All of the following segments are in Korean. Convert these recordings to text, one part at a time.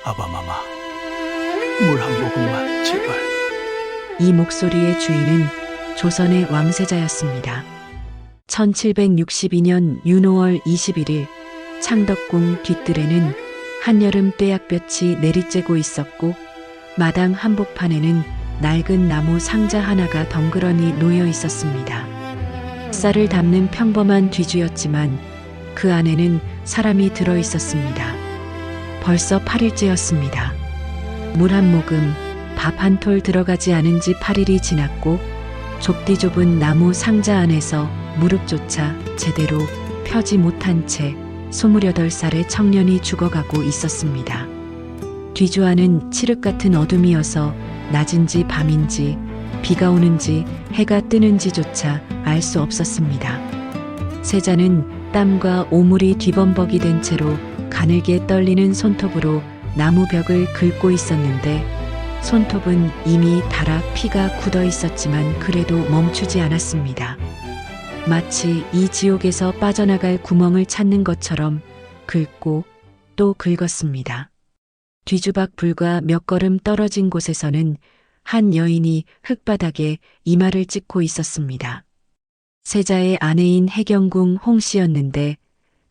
아바마마, 물 한 모금만 제발. 이 목소리의 주인은 조선의 왕세자였습니다. 1762년 윤호월 21일 창덕궁 뒷뜰에는 한여름 떼약볕이 내리쬐고 있었고 마당 한복판에는 낡은 나무 상자 하나가 덩그러니 놓여 있었습니다. 쌀을 담는 평범한 뒤주였지만 그 안에는 사람이 들어 있었습니다. 벌써 8일째였습니다. 물 한 모금, 밥 한 톨 들어가지 않은 지 8일이 지났고 좁디 좁은 나무 상자 안에서 무릎조차 제대로 펴지 못한 채 28살의 청년이 죽어가고 있었습니다. 뒤주 안은 칠흑 같은 어둠이어서 낮인지 밤인지 비가 오는지 해가 뜨는지조차 알 수 없었습니다. 세자는 땀과 오물이 뒤범벅이 된 채로 가늘게 떨리는 손톱으로 나무 벽을 긁고 있었는데 손톱은 이미 닳아 피가 굳어 있었지만 그래도 멈추지 않았습니다. 마치 이 지옥에서 빠져나갈 구멍을 찾는 것처럼 긁고 또 긁었습니다. 뒤주밖 불과 몇 걸음 떨어진 곳에서는 한 여인이 흙바닥에 이마를 찍고 있었습니다. 세자의 아내인 해경궁 홍씨였는데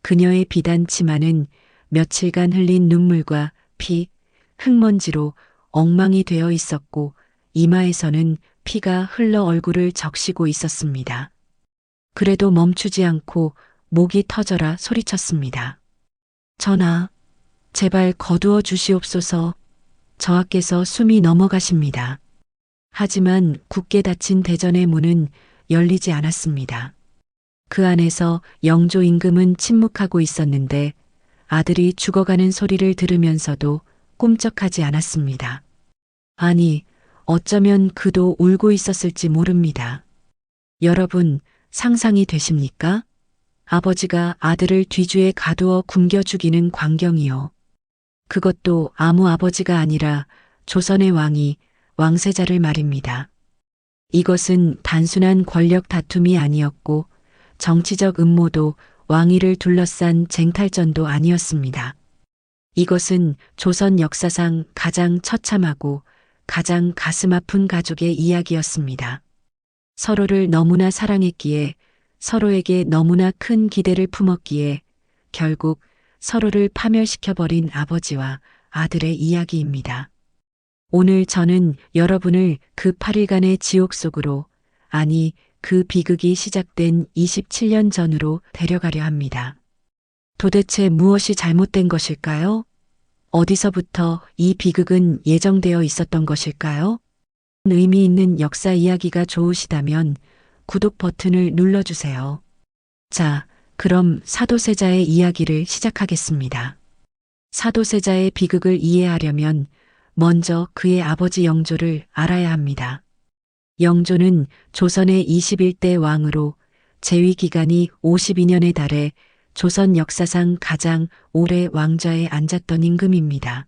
그녀의 비단 치마는 며칠간 흘린 눈물과 피, 흙먼지로 엉망이 되어 있었고 이마에서는 피가 흘러 얼굴을 적시고 있었습니다. 그래도 멈추지 않고 목이 터져라 소리쳤습니다. 전하, 제발 거두어 주시옵소서. 저하께서 숨이 넘어가십니다. 하지만 굳게 닫힌 대전의 문은 열리지 않았습니다. 그 안에서 영조 임금은 침묵하고 있었는데 아들이 죽어가는 소리를 들으면서도 꿈쩍하지 않았습니다. 아니, 어쩌면 그도 울고 있었을지 모릅니다. 여러분, 상상이 되십니까? 아버지가 아들을 뒤주에 가두어 굶겨 죽이는 광경이요. 그것도 아무 아버지가 아니라 조선의 왕이 왕세자를 말입니다. 이것은 단순한 권력 다툼이 아니었고 정치적 음모도 왕위를 둘러싼 쟁탈전도 아니었습니다. 이것은 조선 역사상 가장 처참하고 가장 가슴 아픈 가족의 이야기였습니다. 서로를 너무나 사랑했기에 서로에게 너무나 큰 기대를 품었기에 결국 서로를 파멸시켜버린 아버지와 아들의 이야기입니다. 오늘 저는 여러분을 그 8일간의 지옥 속으로, 아니 그 비극이 시작된 27년 전으로 데려가려 합니다. 도대체 무엇이 잘못된 것일까요? 어디서부터 이 비극은 예정되어 있었던 것일까요? 의미 있는 역사 이야기가 좋으시다면 구독 버튼을 눌러주세요. 자, 그럼 사도세자의 이야기를 시작하겠습니다. 사도세자의 비극을 이해하려면 먼저 그의 아버지 영조를 알아야 합니다. 영조는 조선의 21대 왕으로 재위 기간이 52년에 달해 조선 역사상 가장 오래 왕좌에 앉았던 임금입니다.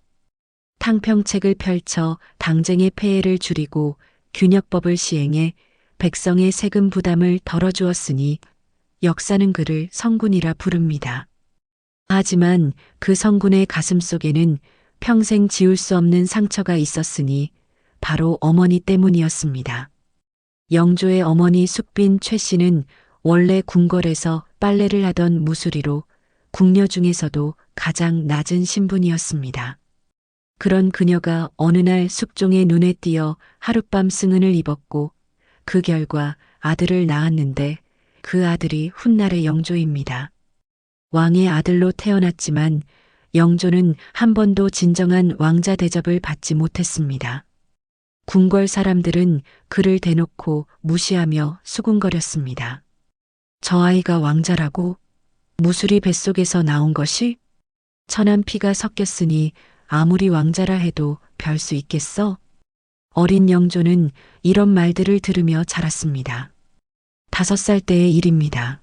탕평책을 펼쳐 당쟁의 폐해를 줄이고 균역법을 시행해 백성의 세금 부담을 덜어주었으니 역사는 그를 성군이라 부릅니다. 하지만 그 성군의 가슴 속에는 평생 지울 수 없는 상처가 있었으니 바로 어머니 때문이었습니다. 영조의 어머니 숙빈 최 씨는 원래 궁궐에서 빨래를 하던 무수리로 궁녀 중에서도 가장 낮은 신분이었습니다. 그런 그녀가 어느 날 숙종의 눈에 띄어 하룻밤 승은을 입었고 그 결과 아들을 낳았는데 그 아들이 훗날의 영조입니다. 왕의 아들로 태어났지만 영조는 한 번도 진정한 왕자 대접을 받지 못했습니다. 궁궐 사람들은 그를 대놓고 무시하며 수군거렸습니다. 저 아이가 왕자라고? 무수리 뱃속에서 나온 것이? 천한 피가 섞였으니 아무리 왕자라 해도 별 수 있겠어? 어린 영조는 이런 말들을 들으며 자랐습니다. 5살 때의 일입니다.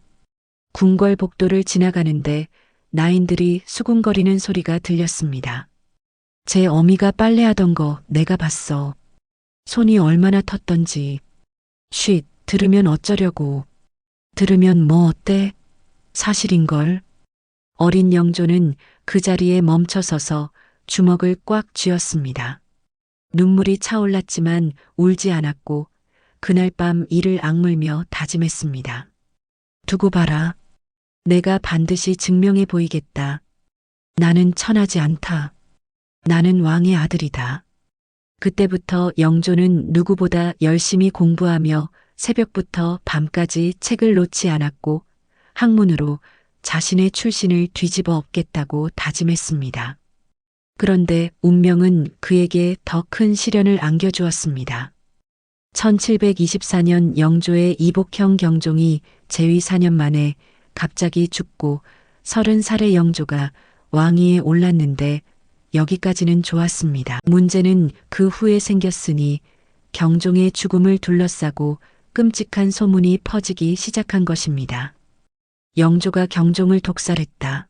궁궐 복도를 지나가는데 나인들이 수군거리는 소리가 들렸습니다. 제 어미가 빨래하던 거 내가 봤어. 손이 얼마나 텄던지. 쉿, 들으면 어쩌려고. 들으면 뭐 어때? 사실인걸. 어린 영조는 그 자리에 멈춰서서 주먹을 꽉 쥐었습니다. 눈물이 차올랐지만 울지 않았고 그날 밤 이를 악물며 다짐했습니다. 두고 봐라. 내가 반드시 증명해 보이겠다. 나는 천하지 않다. 나는 왕의 아들이다. 그때부터 영조는 누구보다 열심히 공부하며 새벽부터 밤까지 책을 놓지 않았고 학문으로 자신의 출신을 뒤집어 엎겠다고 다짐했습니다. 그런데 운명은 그에게 더 큰 시련을 안겨주었습니다. 1724년 영조의 이복형 경종이 재위 4년 만에 갑자기 죽고 30살의 영조가 왕위에 올랐는데 여기까지는 좋았습니다. 문제는 그 후에 생겼으니 경종의 죽음을 둘러싸고 끔찍한 소문이 퍼지기 시작한 것입니다. 영조가 경종을 독살했다.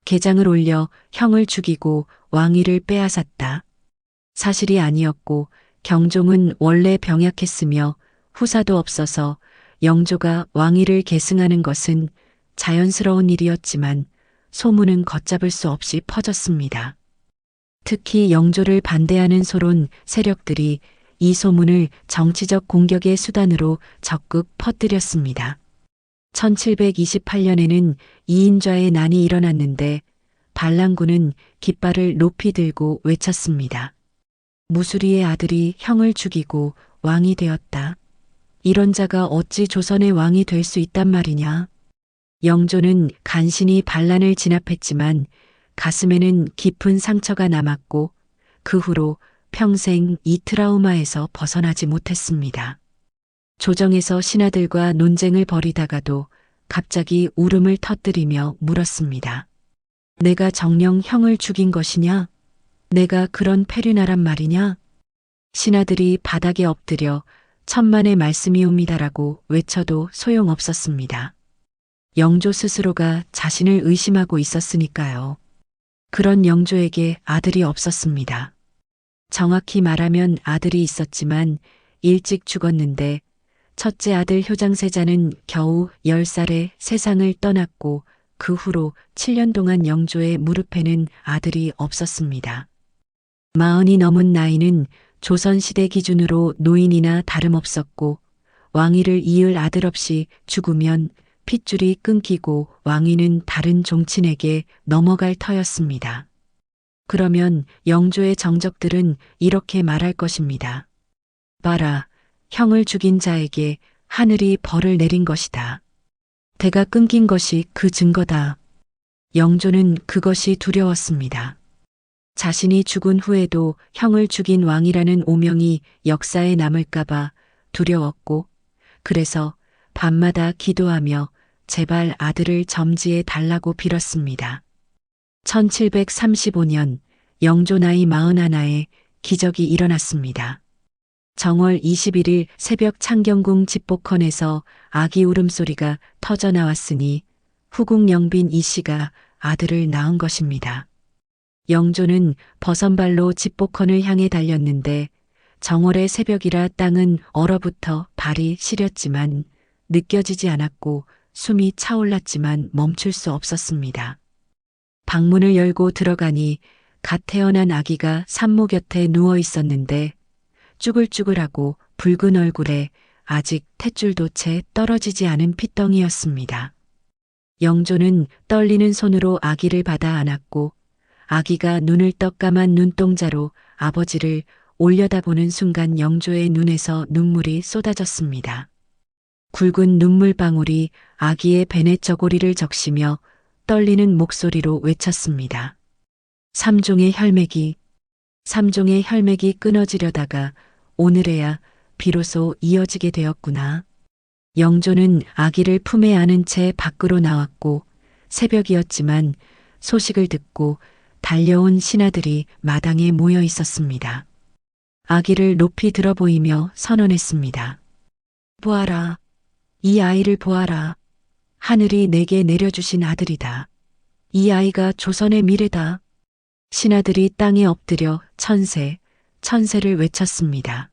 계장을 올려 형을 죽이고 왕위를 빼앗았다. 사실이 아니었고 경종은 원래 병약했으며 후사도 없어서 영조가 왕위를 계승하는 것은 자연스러운 일이었지만 소문은 걷잡을 수 없이 퍼졌습니다. 특히 영조를 반대하는 소론 세력들이 이 소문을 정치적 공격의 수단으로 적극 퍼뜨렸습니다. 1728년에는 이인좌의 난이 일어났는데 반란군은 깃발을 높이 들고 외쳤습니다. 무수리의 아들이 형을 죽이고 왕이 되었다. 이런 자가 어찌 조선의 왕이 될 수 있단 말이냐. 영조는 간신히 반란을 진압했지만 가슴에는 깊은 상처가 남았고 그 후로 평생 이 트라우마에서 벗어나지 못했습니다. 조정에서 신하들과 논쟁을 벌이다가도 갑자기 울음을 터뜨리며 물었습니다. 내가 정녕 형을 죽인 것이냐? 내가 그런 패륜하란 말이냐? 신하들이 바닥에 엎드려 천만의 말씀이옵니다라고 외쳐도 소용없었습니다. 영조 스스로가 자신을 의심하고 있었으니까요. 그런 영조에게 아들이 없었습니다. 정확히 말하면 아들이 있었지만 일찍 죽었는데 첫째 아들 효장세자는 겨우 10살에 세상을 떠났고 그 후로 7년 동안 영조의 무릎에는 아들이 없었습니다. 40이 넘은 나이는 조선시대 기준으로 노인이나 다름없었고 왕위를 이을 아들 없이 죽으면 핏줄이 끊기고 왕위는 다른 종친에게 넘어갈 터였습니다. 그러면 영조의 정적들은 이렇게 말할 것입니다. 봐라, 형을 죽인 자에게 하늘이 벌을 내린 것이다. 대가 끊긴 것이 그 증거다. 영조는 그것이 두려웠습니다. 자신이 죽은 후에도 형을 죽인 왕이라는 오명이 역사에 남을까봐 두려웠고 그래서 밤마다 기도하며 제발 아들을 점지해 달라고 빌었습니다. 1735년 영조 나이 41에 기적이 일어났습니다. 정월 21일 새벽 창경궁 집복헌에서 아기 울음소리가 터져 나왔으니 후궁 영빈 이씨가 아들을 낳은 것입니다. 영조는 버선발로 집복헌을 향해 달렸는데 정월의 새벽이라 땅은 얼어붙어 발이 시렸지만 느껴지지 않았고 숨이 차올랐지만 멈출 수 없었습니다. 방문을 열고 들어가니 갓 태어난 아기가 산모 곁에 누워 있었는데 쭈글쭈글하고 붉은 얼굴에 아직 탯줄도 채 떨어지지 않은 핏덩이였습니다. 영조는 떨리는 손으로 아기를 받아 안았고 아기가 눈을 떡 감은 눈동자로 아버지를 올려다보는 순간 영조의 눈에서 눈물이 쏟아졌습니다. 굵은 눈물방울이 아기의 베네 저고리를 적시며 떨리는 목소리로 외쳤습니다. 삼종의 혈맥이 끊어지려다가 오늘에야 비로소 이어지게 되었구나. 영조는 아기를 품에 안은 채 밖으로 나왔고 새벽이었지만 소식을 듣고 달려온 신하들이 마당에 모여 있었습니다. 아기를 높이 들어 보이며 선언했습니다. 보아라. 이 아이를 보아라. 하늘이 내게 내려주신 아들이다. 이 아이가 조선의 미래다. 신하들이 땅에 엎드려 천세를 외쳤습니다.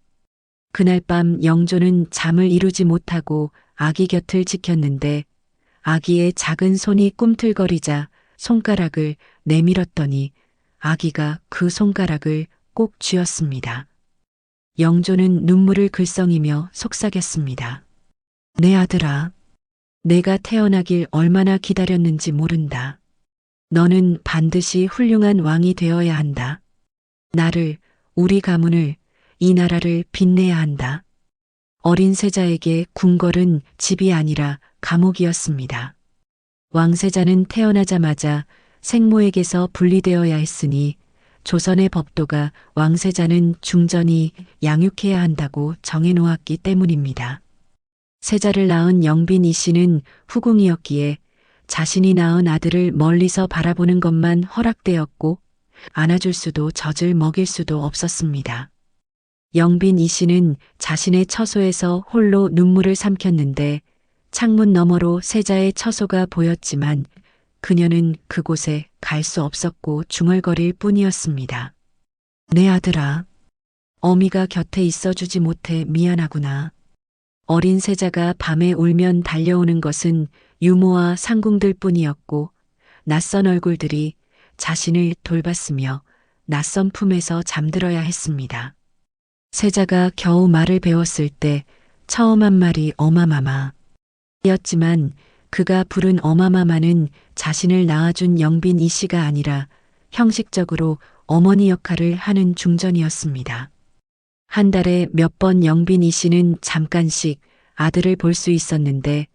그날 밤 영조는 잠을 이루지 못하고 아기 곁을 지켰는데 아기의 작은 손이 꿈틀거리자 손가락을 내밀었더니 아기가 그 손가락을 꼭 쥐었습니다. 영조는 눈물을 글썽이며 속삭였습니다. 내 아들아, 내가 태어나길 얼마나 기다렸는지 모른다. 너는 반드시 훌륭한 왕이 되어야 한다. 나를, 우리 가문을, 이 나라를 빛내야 한다. 어린 세자에게 궁궐은 집이 아니라 감옥이었습니다. 왕세자는 태어나자마자 생모에게서 분리되어야 했으니 조선의 법도가 왕세자는 중전히 양육해야 한다고 정해놓았기 때문입니다. 세자를 낳은 영빈 이 씨는 후궁이었기에 자신이 낳은 아들을 멀리서 바라보는 것만 허락되었고 안아줄 수도 젖을 먹일 수도 없었습니다. 영빈 이 씨는 자신의 처소에서 홀로 눈물을 삼켰는데 창문 너머로 세자의 처소가 보였지만 그녀는 그곳에 갈 수 없었고 중얼거릴 뿐이었습니다. 내 아들아, 어미가 곁에 있어주지 못해 미안하구나. 어린 세자가 밤에 울면 달려오는 것은 유모와 상궁들 뿐이었고 낯선 얼굴들이 자신을 돌봤으며 낯선 품에서 잠들어야 했습니다. 세자가 겨우 말을 배웠을 때 처음 한 말이 어마마마 였지만 그가 부른 어마마마는 자신을 낳아준 영빈 이 씨가 아니라 형식적으로 어머니 역할을 하는 중전이었습니다. 한 달에 몇 번 영빈 이 씨는 잠깐씩 아들을 볼 수 있었는데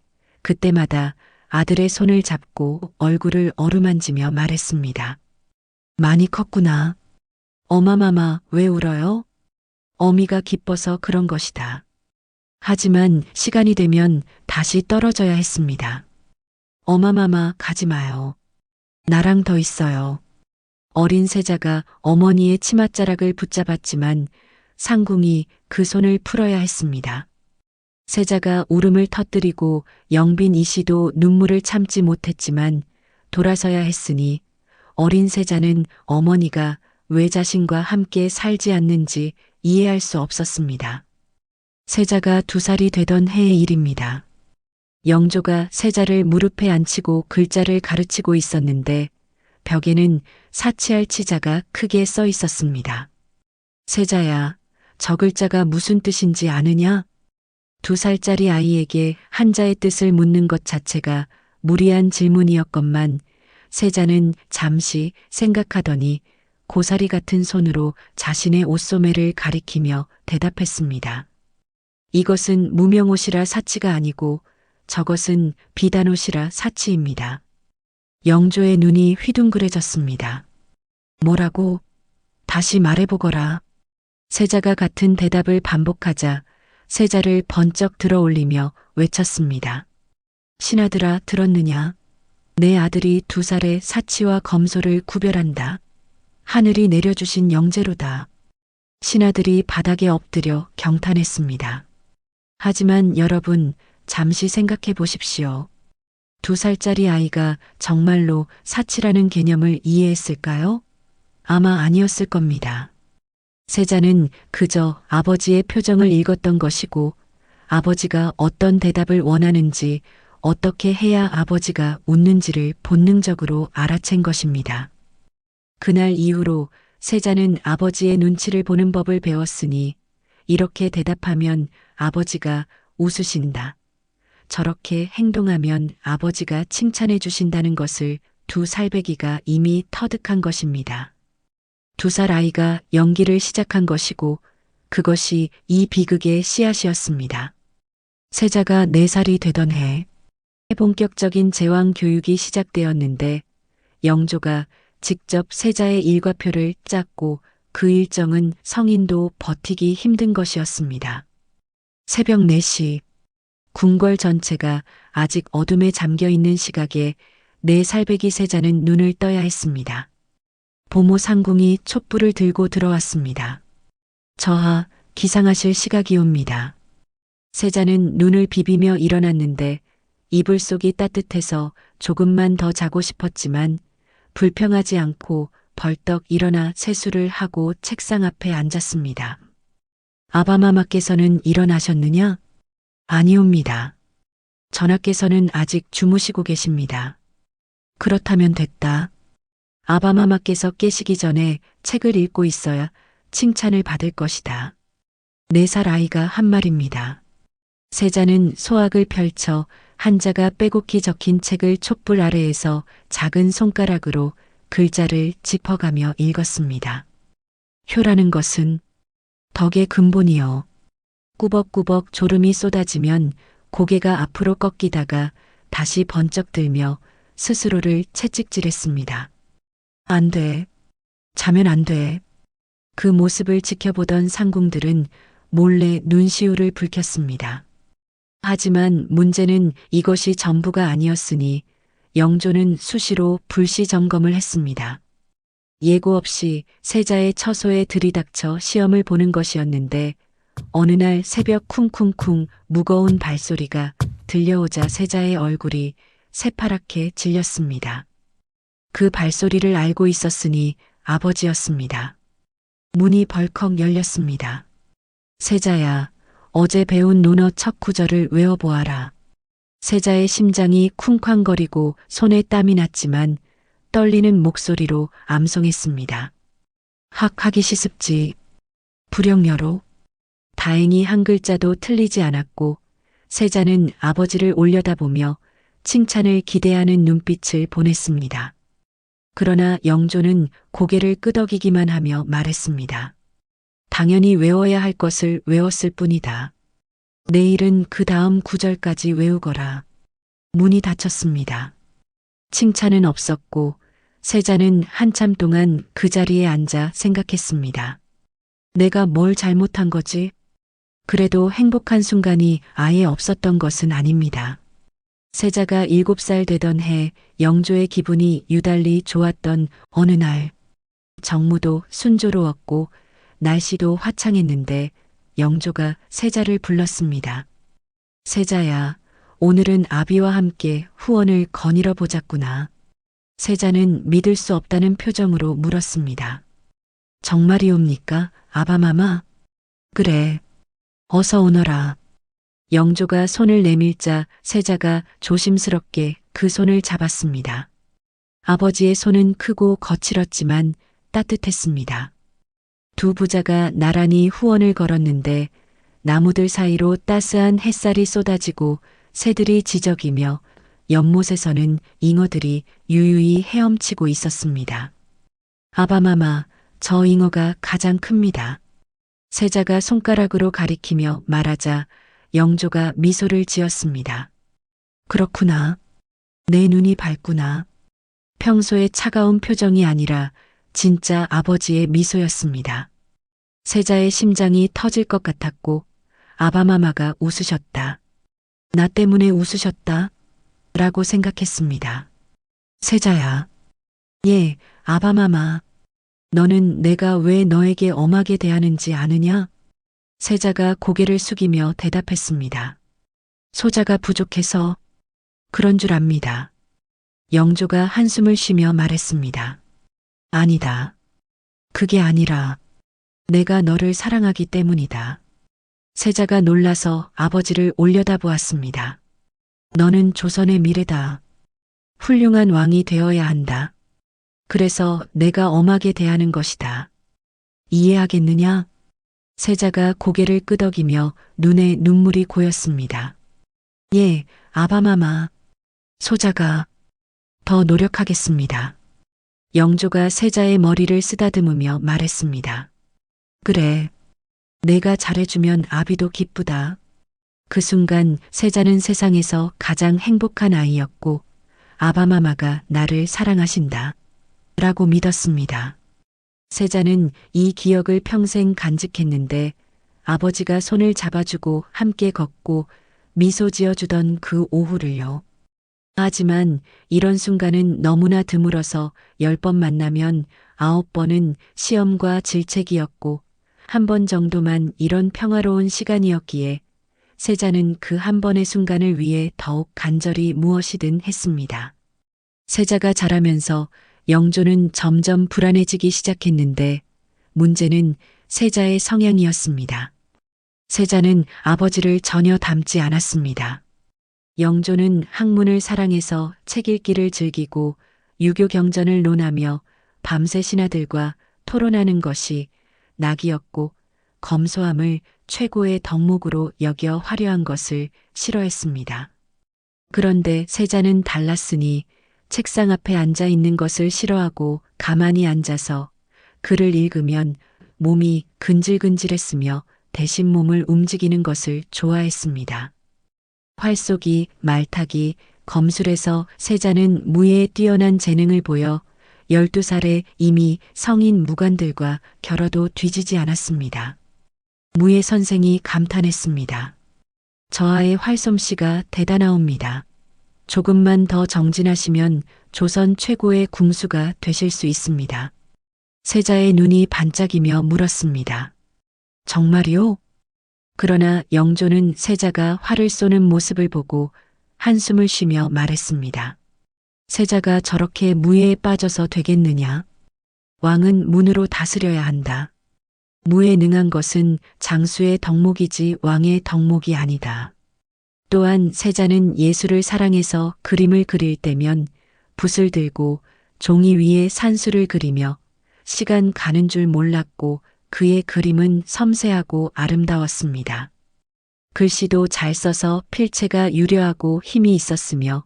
그때마다 아들의 손을 잡고 얼굴을 어루만지며 말했습니다. 많이 컸구나. 어마마마 왜 울어요? 어미가 기뻐서 그런 것이다. 하지만 시간이 되면 다시 떨어져야 했습니다. 어마마마 가지 마요. 나랑 더 있어요. 어린 세자가 어머니의 치맛자락을 붙잡았지만 상궁이 그 손을 풀어야 했습니다. 세자가 울음을 터뜨리고 영빈 이 씨도 눈물을 참지 못했지만 돌아서야 했으니 어린 세자는 어머니가 왜 자신과 함께 살지 않는지 이해할 수 없었습니다. 세자가 2살이 되던 해의 일입니다. 영조가 세자를 무릎에 앉히고 글자를 가르치고 있었는데 벽에는 사치할 치자가 크게 써 있었습니다. 세자야, 저 글자가 무슨 뜻인지 아느냐? 2살짜리 아이에게 한자의 뜻을 묻는 것 자체가 무리한 질문이었건만 세자는 잠시 생각하더니 고사리 같은 손으로 자신의 옷소매를 가리키며 대답했습니다. 이것은 무명옷이라 사치가 아니고 저것은 비단옷이라 사치입니다. 영조의 눈이 휘둥그레졌습니다. 뭐라고? 다시 말해보거라. 세자가 같은 대답을 반복하자 세자를 번쩍 들어올리며 외쳤습니다. 신하들아 들었느냐? 내 아들이 2살에 사치와 검소를 구별한다. 하늘이 내려주신 영재로다. 신하들이 바닥에 엎드려 경탄했습니다. 하지만 여러분 잠시 생각해 보십시오. 2살짜리 아이가 정말로 사치라는 개념을 이해했을까요? 아마 아니었을 겁니다. 세자는 그저 아버지의 표정을 읽었던 것이고 아버지가 어떤 대답을 원하는지 어떻게 해야 아버지가 웃는지를 본능적으로 알아챈 것입니다. 그날 이후로 세자는 아버지의 눈치를 보는 법을 배웠으니 이렇게 대답하면 아버지가 웃으신다. 저렇게 행동하면 아버지가 칭찬해 주신다는 것을 2살배기가 이미 터득한 것입니다. 2살 아이가 연기를 시작한 것이고 그것이 이 비극의 씨앗이었습니다. 세자가 4살이 되던 해 본격적인 제왕 교육이 시작되었는데 영조가 직접 세자의 일과표를 짰고 그 일정은 성인도 버티기 힘든 것이었습니다. 새벽 4시 궁궐 전체가 아직 어둠에 잠겨 있는 시각에 4살배기 세자는 눈을 떠야 했습니다. 보모 상궁이 촛불을 들고 들어왔습니다. 저하 기상하실 시각이옵니다. 세자는 눈을 비비며 일어났는데 이불 속이 따뜻해서 조금만 더 자고 싶었지만 불평하지 않고 벌떡 일어나 세수를 하고 책상 앞에 앉았습니다. 아바마마께서는 일어나셨느냐? 아니옵니다. 전하께서는 아직 주무시고 계십니다. 그렇다면 됐다. 아바마마께서 깨시기 전에 책을 읽고 있어야 칭찬을 받을 것이다. 4살 아이가 한 말입니다. 세자는 소학을 펼쳐 한자가 빼곡히 적힌 책을 촛불 아래에서 작은 손가락으로 글자를 짚어가며 읽었습니다. 효라는 것은 덕의 근본이요. 꾸벅꾸벅 졸음이 쏟아지면 고개가 앞으로 꺾이다가 다시 번쩍 들며 스스로를 채찍질했습니다. 안 돼. 자면 안 돼. 그 모습을 지켜보던 상궁들은 몰래 눈시울을 붉혔습니다. 하지만 문제는 이것이 전부가 아니었으니 영조는 수시로 불시 점검을 했습니다. 예고 없이 세자의 처소에 들이닥쳐 시험을 보는 것이었는데 어느 날 새벽 쿵쿵쿵 무거운 발소리가 들려오자 세자의 얼굴이 새파랗게 질렸습니다. 그 발소리를 알고 있었으니 아버지였습니다. 문이 벌컥 열렸습니다. 세자야, 어제 배운 논어 첫 구절을 외워보아라. 세자의 심장이 쿵쾅거리고 손에 땀이 났지만 떨리는 목소리로 암송했습니다. 하기 시습지. 불영여로. 다행히 한 글자도 틀리지 않았고 세자는 아버지를 올려다보며 칭찬을 기대하는 눈빛을 보냈습니다. 그러나 영조는 고개를 끄덕이기만 하며 말했습니다. 당연히 외워야 할 것을 외웠을 뿐이다. 내일은 그 다음 구절까지 외우거라. 문이 닫혔습니다. 칭찬은 없었고 세자는 한참 동안 그 자리에 앉아 생각했습니다. 내가 뭘 잘못한 거지? 그래도 행복한 순간이 아예 없었던 것은 아닙니다. 세자가 7살 되던 해 영조의 기분이 유달리 좋았던 어느 날 정무도 순조로웠고 날씨도 화창했는데 영조가 세자를 불렀습니다. 세자야, 오늘은 아비와 함께 후원을 거닐어 보자꾸나. 세자는 믿을 수 없다는 표정으로 물었습니다. 정말이옵니까, 아바마마? 그래. 어서 오너라. 영조가 손을 내밀자 세자가 조심스럽게 그 손을 잡았습니다. 아버지의 손은 크고 거칠었지만 따뜻했습니다. 두 부자가 나란히 후원을 걸었는데 나무들 사이로 따스한 햇살이 쏟아지고 새들이 지저귀며 연못에서는 잉어들이 유유히 헤엄치고 있었습니다. 아바마마, 저 잉어가 가장 큽니다. 세자가 손가락으로 가리키며 말하자 영조가 미소를 지었습니다. 그렇구나. 내 눈이 밝구나. 평소의 차가운 표정이 아니라 진짜 아버지의 미소였습니다. 세자의 심장이 터질 것 같았고 아바마마가 웃으셨다. 나 때문에 웃으셨다. 라고 생각했습니다. 세자야. 예, 아바마마. 너는 내가 왜 너에게 엄하게 대하는지 아느냐? 세자가 고개를 숙이며 대답했습니다. 소자가 부족해서 그런 줄 압니다. 영조가 한숨을 쉬며 말했습니다. 아니다. 그게 아니라 내가 너를 사랑하기 때문이다. 세자가 놀라서 아버지를 올려다보았습니다. 너는 조선의 미래다. 훌륭한 왕이 되어야 한다. 그래서 내가 엄하게 대하는 것이다. 이해하겠느냐? 세자가 고개를 끄덕이며 눈에 눈물이 고였습니다. 예, 아바마마. 소자가 더 노력하겠습니다. 영조가 세자의 머리를 쓰다듬으며 말했습니다. 그래, 내가 잘해주면 아비도 기쁘다. 그 순간 세자는 세상에서 가장 행복한 아이였고 아바마마가 나를 사랑하신다. 라고 믿었습니다. 세자는 이 기억을 평생 간직했는데 아버지가 손을 잡아주고 함께 걷고 미소 지어주던 그 오후를요. 하지만 이런 순간은 너무나 드물어서 10번 만나면 9번은 시험과 질책이었고 한 번 정도만 이런 평화로운 시간이었기에 세자는 그 한 번의 순간을 위해 더욱 간절히 무엇이든 했습니다. 세자가 자라면서 영조는 점점 불안해지기 시작했는데 문제는 세자의 성향이었습니다. 세자는 아버지를 전혀 닮지 않았습니다. 영조는 학문을 사랑해서 책 읽기를 즐기고 유교 경전을 논하며 밤새 신하들과 토론하는 것이 낙이었고 검소함을 최고의 덕목으로 여겨 화려한 것을 싫어했습니다. 그런데 세자는 달랐으니 책상 앞에 앉아 있는 것을 싫어하고 가만히 앉아서 글을 읽으면 몸이 근질근질했으며 대신 몸을 움직이는 것을 좋아했습니다. 활쏘기, 말타기, 검술에서 세자는 무예에 뛰어난 재능을 보여 12살에 이미 성인 무관들과 겨뤄도 뒤지지 않았습니다. 무예 선생이 감탄했습니다. 저하의 활솜씨가 대단하옵니다. 조금만 더 정진하시면 조선 최고의 궁수가 되실 수 있습니다. 세자의 눈이 반짝이며 물었습니다. 정말이요? 그러나 영조는 세자가 활을 쏘는 모습을 보고 한숨을 쉬며 말했습니다. 세자가 저렇게 무예에 빠져서 되겠느냐? 왕은 문으로 다스려야 한다. 무에 능한 것은 장수의 덕목이지 왕의 덕목이 아니다. 또한 세자는 예술을 사랑해서 그림을 그릴 때면 붓을 들고 종이 위에 산수를 그리며 시간 가는 줄 몰랐고 그의 그림은 섬세하고 아름다웠습니다. 글씨도 잘 써서 필체가 유려하고 힘이 있었으며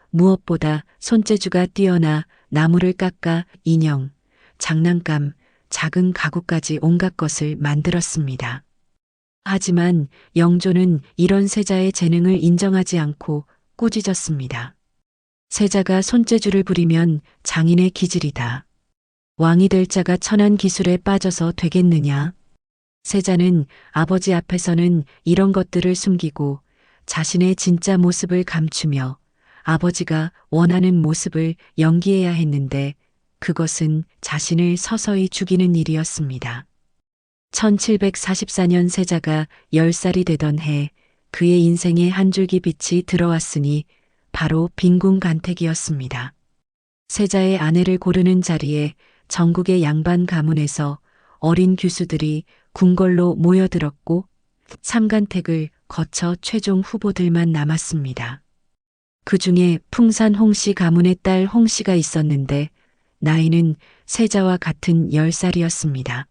무엇보다 손재주가 뛰어나 나무를 깎아 인형, 장난감, 작은 가구까지 온갖 것을 만들었습니다. 하지만 영조는 이런 세자의 재능을 인정하지 않고 꾸짖었습니다. 세자가 손재주를 부리면 장인의 기질이다. 왕이 될 자가 천한 기술에 빠져서 되겠느냐? 세자는 아버지 앞에서는 이런 것들을 숨기고 자신의 진짜 모습을 감추며 아버지가 원하는 모습을 연기해야 했는데 그것은 자신을 서서히 죽이는 일이었습니다. 1744년 세자가 10살이 되던 해 그의 인생에 한 줄기 빛이 들어왔으니 바로 빈궁간택이었습니다. 세자의 아내를 고르는 자리에 전국의 양반 가문에서 어린 규수들이 궁궐로 모여들었고 삼간택을 거쳐 최종 후보들만 남았습니다. 그 중에 풍산 홍씨 가문의 딸 홍씨가 있었는데 나이는 세자와 같은 10살이었습니다.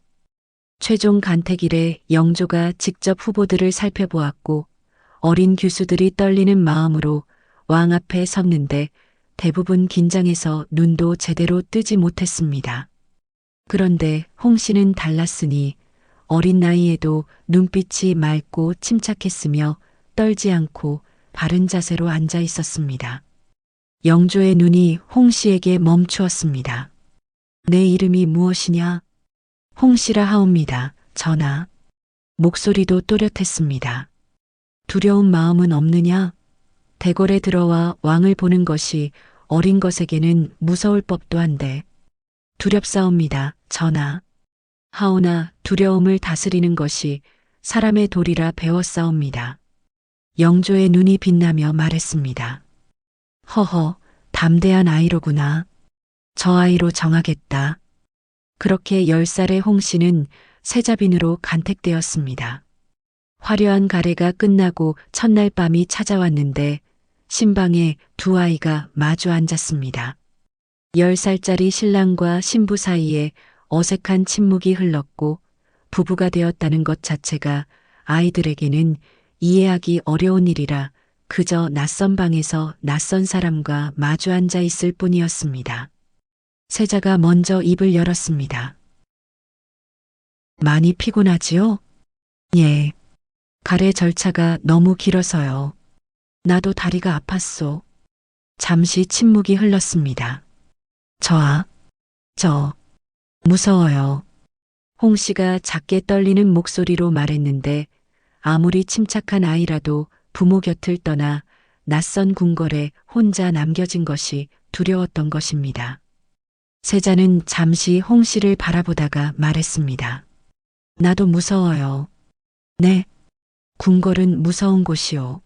최종 간택일에 영조가 직접 후보들을 살펴보았고 어린 규수들이 떨리는 마음으로 왕 앞에 섰는데 대부분 긴장해서 눈도 제대로 뜨지 못했습니다. 그런데 홍씨는 달랐으니 어린 나이에도 눈빛이 맑고 침착했으며 떨지 않고 바른 자세로 앉아 있었습니다. 영조의 눈이 홍씨에게 멈추었습니다. 내 이름이 무엇이냐? 홍씨라 하옵니다. 전하. 목소리도 또렷했습니다. 두려운 마음은 없느냐? 대궐에 들어와 왕을 보는 것이 어린 것에게는 무서울 법도 한데 두렵사옵니다. 전하. 하오나 두려움을 다스리는 것이 사람의 도리라 배웠사옵니다. 영조의 눈이 빛나며 말했습니다. 허허, 담대한 아이로구나. 저 아이로 정하겠다. 그렇게 10살의 홍씨는 세자빈으로 간택되었습니다. 화려한 가례가 끝나고 첫날 밤이 찾아왔는데 신방에 두 아이가 마주 앉았습니다. 10살짜리 신랑과 신부 사이에 어색한 침묵이 흘렀고 부부가 되었다는 것 자체가 아이들에게는 이해하기 어려운 일이라 그저 낯선 방에서 낯선 사람과 마주 앉아 있을 뿐이었습니다. 세자가 먼저 입을 열었습니다. 많이 피곤하지요? 예. 가래 절차가 너무 길어서요. 나도 다리가 아팠소. 잠시 침묵이 흘렀습니다. 저 무서워요. 홍씨가 작게 떨리는 목소리로 말했는데 아무리 침착한 아이라도 부모 곁을 떠나 낯선 궁궐에 혼자 남겨진 것이 두려웠던 것입니다. 세자는 잠시 홍씨를 바라보다가 말했습니다. 나도 무서워요. 네. 궁궐은 무서운 곳이요.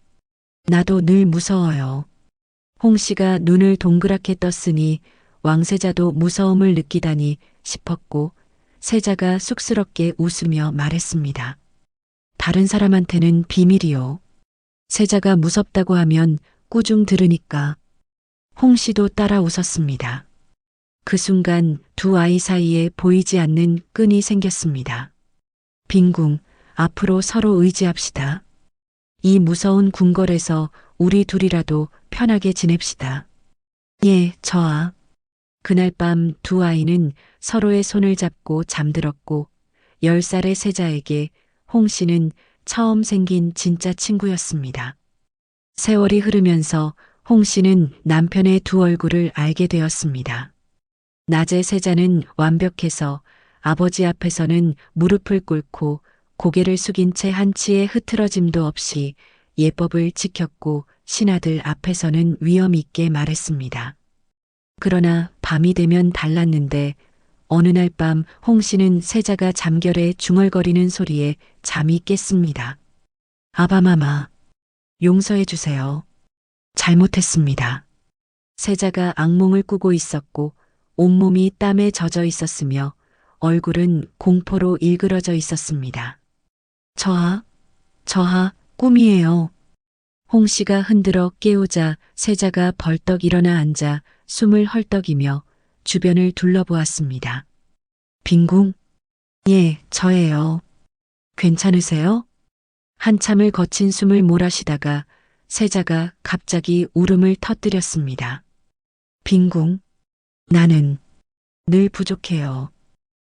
나도 늘 무서워요. 홍씨가 눈을 동그랗게 떴으니 왕세자도 무서움을 느끼다니 싶었고 세자가 쑥스럽게 웃으며 말했습니다. 다른 사람한테는 비밀이요. 세자가 무섭다고 하면 꾸중 들으니까. 홍씨도 따라 웃었습니다. 그 순간 두 아이 사이에 보이지 않는 끈이 생겼습니다. 빈궁, 앞으로 서로 의지합시다. 이 무서운 궁궐에서 우리 둘이라도 편하게 지냅시다. 예, 저아. 그날 밤 두 아이는 서로의 손을 잡고 잠들었고 10살의 세자에게 홍 씨는 처음 생긴 진짜 친구였습니다. 세월이 흐르면서 홍 씨는 남편의 두 얼굴을 알게 되었습니다. 낮에 세자는 완벽해서 아버지 앞에서는 무릎을 꿇고 고개를 숙인 채 한치의 흐트러짐도 없이 예법을 지켰고 신하들 앞에서는 위엄 있게 말했습니다. 그러나 밤이 되면 달랐는데 어느 날 밤 홍 씨는 세자가 잠결에 중얼거리는 소리에 잠이 깼습니다. 아바마마, 용서해 주세요. 잘못했습니다. 세자가 악몽을 꾸고 있었고 온몸이 땀에 젖어 있었으며 얼굴은 공포로 일그러져 있었습니다. 저하, 꿈이에요. 홍 씨가 흔들어 깨우자 세자가 벌떡 일어나 앉아 숨을 헐떡이며 주변을 둘러보았습니다. 빈궁? 예, 저예요. 괜찮으세요? 한참을 거친 숨을 몰아쉬다가 세자가 갑자기 울음을 터뜨렸습니다. 빈궁, 나는 늘 부족해요.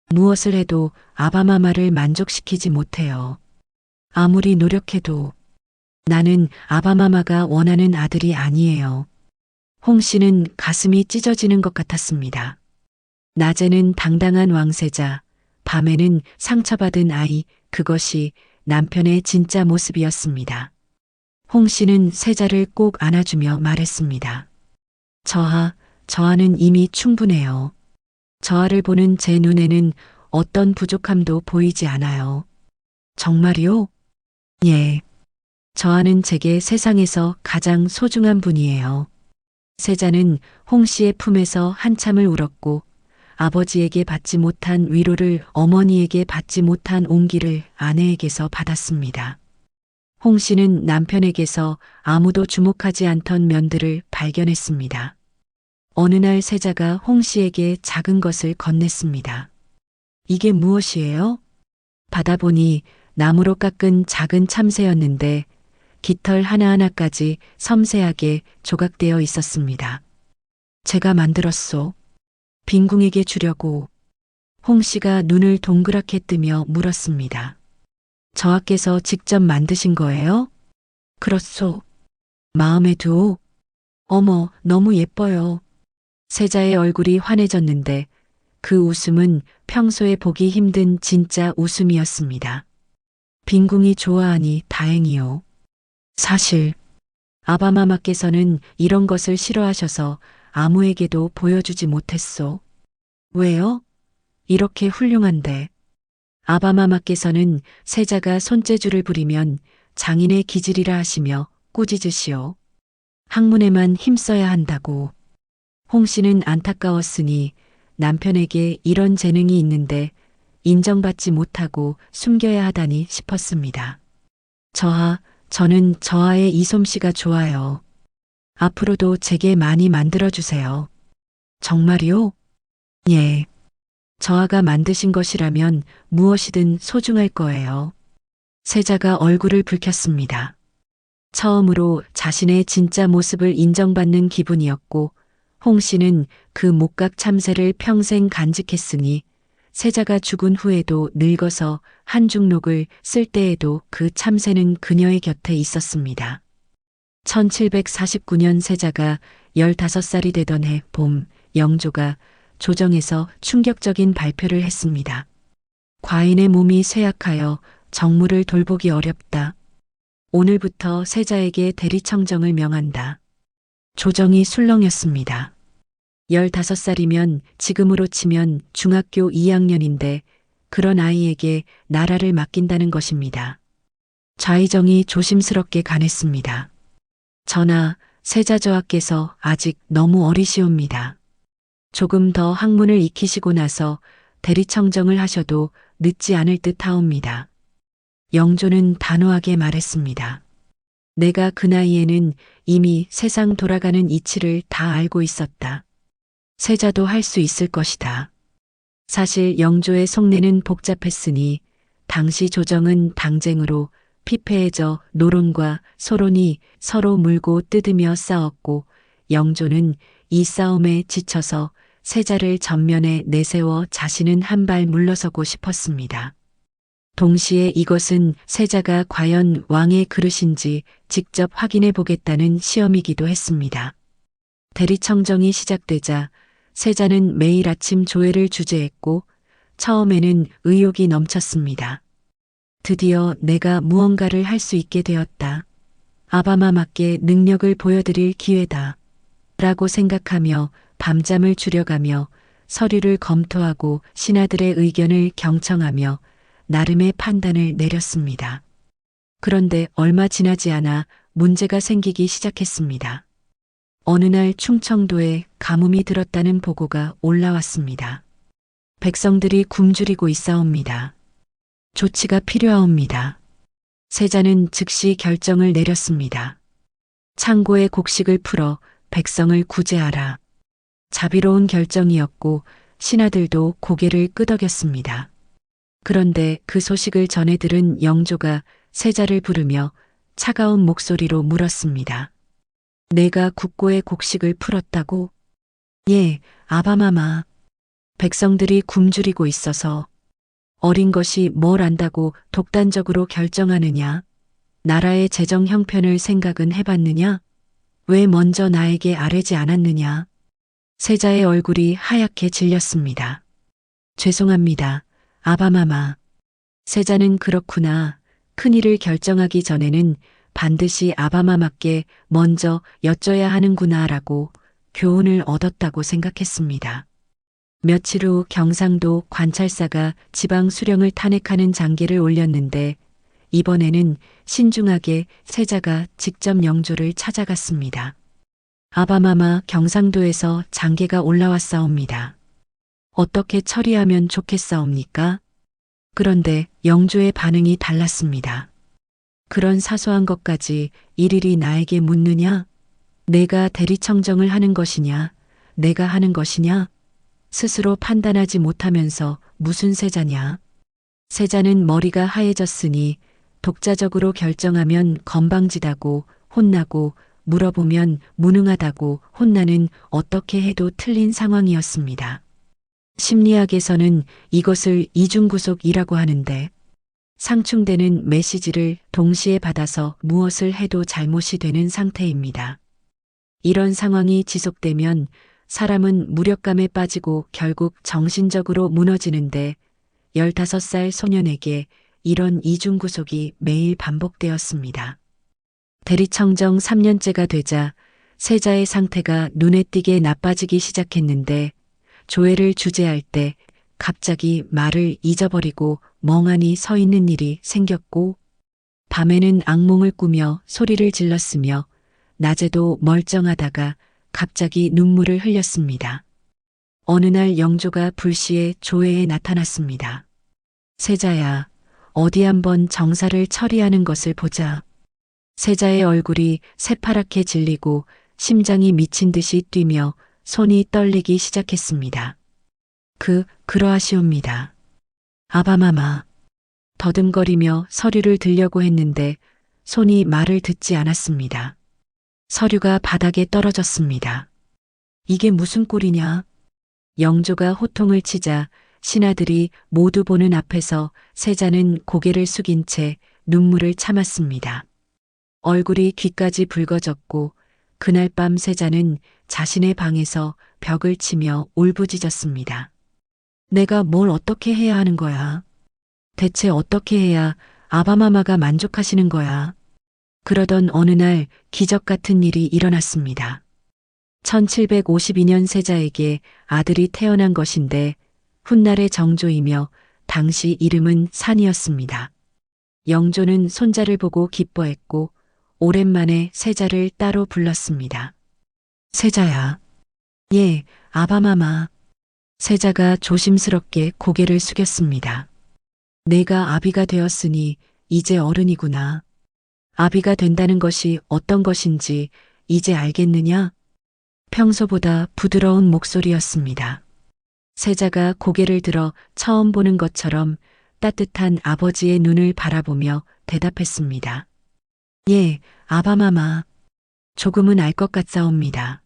무엇을 해도 아바마마를 만족시키지 못해요. 아무리 노력해도 나는 아바마마가 원하는 아들이 아니에요. 홍 씨는 가슴이 찢어지는 것 같았습니다. 낮에는 당당한 왕세자, 밤에는 상처받은 아이, 그것이 남편의 진짜 모습이었습니다. 홍 씨는 세자를 꼭 안아주며 말했습니다. 저하는 이미 충분해요. 저하를 보는 제 눈에는 어떤 부족함도 보이지 않아요. 정말이요? 예. 저하는 제게 세상에서 가장 소중한 분이에요. 세자는 홍 씨의 품에서 한참을 울었고 아버지에게 받지 못한 위로를 어머니에게 받지 못한 온기를 아내에게서 받았습니다. 홍 씨는 남편에게서 아무도 주목하지 않던 면들을 발견했습니다. 어느 날 세자가 홍 씨에게 작은 것을 건넸습니다. 이게 무엇이에요? 받아보니 나무로 깎은 작은 참새였는데 깃털 하나하나까지 섬세하게 조각되어 있었습니다. 제가 만들었소. 빈궁에게 주려고. 홍 씨가 눈을 동그랗게 뜨며 물었습니다. 저하께서 직접 만드신 거예요? 그렇소. 마음에 두오. 어머, 너무 예뻐요. 세자의 얼굴이 환해졌는데 그 웃음은 평소에 보기 힘든 진짜 웃음이었습니다. 빈궁이 좋아하니 다행이요. 사실 아바마마께서는 이런 것을 싫어하셔서 아무에게도 보여주지 못했소. 왜요? 이렇게 훌륭한데. 아바마마께서는 세자가 손재주를 부리면 장인의 기질이라 하시며 꾸짖으시오. 학문에만 힘써야 한다고. 홍 씨는 안타까웠으니 남편에게 이런 재능이 있는데 인정받지 못하고 숨겨야 하다니 싶었습니다. 저는 저하의 이 솜씨가 좋아요. 앞으로도 제게 많이 만들어주세요. 정말이요? 예. 저하가 만드신 것이라면 무엇이든 소중할 거예요. 세자가 얼굴을 붉혔습니다. 처음으로 자신의 진짜 모습을 인정받는 기분이었고 홍 씨는 그 목각 참새를 평생 간직했으니 세자가 죽은 후에도 늙어서 한중록을 쓸 때에도 그 참새는 그녀의 곁에 있었습니다. 1749년 세자가 15살이 되던 해 봄, 영조가 조정에서 충격적인 발표를 했습니다. 과인의 몸이 쇠약하여 정무를 돌보기 어렵다. 오늘부터 세자에게 대리청정을 명한다. 조정이 술렁였습니다. 15살이면 지금으로 치면 중학교 2학년인데 그런 아이에게 나라를 맡긴다는 것입니다. 좌의정이 조심스럽게 간했습니다. 전하, 세자 저하께서 아직 너무 어리시옵니다. 조금 더 학문을 익히시고 나서 대리청정을 하셔도 늦지 않을 듯 하옵니다. 영조는 단호하게 말했습니다. 내가 그 나이에는 이미 세상 돌아가는 이치를 다 알고 있었다. 세자도 할 수 있을 것이다. 사실 영조의 속내는 복잡했으니 당시 조정은 당쟁으로 피폐해져 노론과 소론이 서로 물고 뜯으며 싸웠고 영조는 이 싸움에 지쳐서 세자를 전면에 내세워 자신은 한 발 물러서고 싶었습니다. 동시에 이것은 세자가 과연 왕의 그릇인지 직접 확인해 보겠다는 시험이기도 했습니다. 대리청정이 시작되자 세자는 매일 아침 조회를 주재했고 처음에는 의욕이 넘쳤습니다. 드디어 내가 무언가를 할 수 있게 되었다. 아바마마께 능력을 보여드릴 기회다. 라고 생각하며 밤잠을 줄여가며 서류를 검토하고 신하들의 의견을 경청하며 나름의 판단을 내렸습니다. 그런데 얼마 지나지 않아 문제가 생기기 시작했습니다. 어느 날 충청도에 가뭄이 들었다는 보고가 올라왔습니다. 백성들이 굶주리고 있사옵니다. 조치가 필요하옵니다. 세자는 즉시 결정을 내렸습니다. 창고의 곡식을 풀어 백성을 구제하라. 자비로운 결정이었고 신하들도 고개를 끄덕였습니다. 그런데 그 소식을 전해 들은 영조가 세자를 부르며 차가운 목소리로 물었습니다. 내가 국고의 곡식을 풀었다고? 예, 아바마마. 백성들이 굶주리고 있어서. 어린 것이 뭘 안다고 독단적으로 결정하느냐? 나라의 재정 형편을 생각은 해봤느냐? 왜 먼저 나에게 아뢰지 않았느냐? 세자의 얼굴이 하얗게 질렸습니다. 죄송합니다. 아바마마. 세자는 그렇구나. 큰일을 결정하기 전에는 반드시 아바마마께 먼저 여쭤야 하는구나라고 교훈을 얻었다고 생각했습니다. 며칠 후 경상도 관찰사가 지방 수령을 탄핵하는 장계를 올렸는데 이번에는 신중하게 세자가 직접 영조를 찾아갔습니다. 아바마마 경상도에서 장계가 올라왔사옵니다. 어떻게 처리하면 좋겠사옵니까? 그런데 영조의 반응이 달랐습니다. 그런 사소한 것까지 일일이 나에게 묻느냐? 내가 대리청정을 하는 것이냐? 내가 하는 것이냐? 스스로 판단하지 못하면서 무슨 세자냐? 세자는 머리가 하얘졌으니 독자적으로 결정하면 건방지다고 혼나고 물어보면 무능하다고 혼나는 어떻게 해도 틀린 상황이었습니다. 심리학에서는 이것을 이중구속이라고 하는데 상충되는 메시지를 동시에 받아서 무엇을 해도 잘못이 되는 상태입니다. 이런 상황이 지속되면 사람은 무력감에 빠지고 결국 정신적으로 무너지는데 15살 소년에게 이런 이중구속이 매일 반복되었습니다. 대리청정 3년째가 되자 세자의 상태가 눈에 띄게 나빠지기 시작했는데 조회를 주재할 때 갑자기 말을 잊어버리고 멍하니 서 있는 일이 생겼고 밤에는 악몽을 꾸며 소리를 질렀으며 낮에도 멀쩡하다가 갑자기 눈물을 흘렸습니다. 어느 날 영조가 불시에 조회에 나타났습니다. 세자야, 어디 한번 정사를 처리하는 것을 보자. 세자의 얼굴이 새파랗게 질리고 심장이 미친 듯이 뛰며 손이 떨리기 시작했습니다. 그러하시옵니다. 아바마마. 더듬거리며 서류를 들려고 했는데 손이 말을 듣지 않았습니다. 서류가 바닥에 떨어졌습니다. 이게 무슨 꼴이냐? 영조가 호통을 치자 신하들이 모두 보는 앞에서 세자는 고개를 숙인 채 눈물을 참았습니다. 얼굴이 귀까지 붉어졌고 그날 밤 세자는 자신의 방에서 벽을 치며 울부짖었습니다. 내가 뭘 어떻게 해야 하는 거야? 대체 어떻게 해야 아바마마가 만족하시는 거야? 그러던 어느 날 기적 같은 일이 일어났습니다. 1752년 세자에게 아들이 태어난 것인데 훗날의 정조이며 당시 이름은 산이었습니다. 영조는 손자를 보고 기뻐했고 오랜만에 세자를 따로 불렀습니다. 세자야. 예, 아바마마. 세자가 조심스럽게 고개를 숙였습니다. 내가 아비가 되었으니 이제 어른이구나. 아비가 된다는 것이 어떤 것인지 이제 알겠느냐? 평소보다 부드러운 목소리였습니다. 세자가 고개를 들어 처음 보는 것처럼 따뜻한 아버지의 눈을 바라보며 대답했습니다. 예, 아바마마. 조금은 알 것 같사옵니다.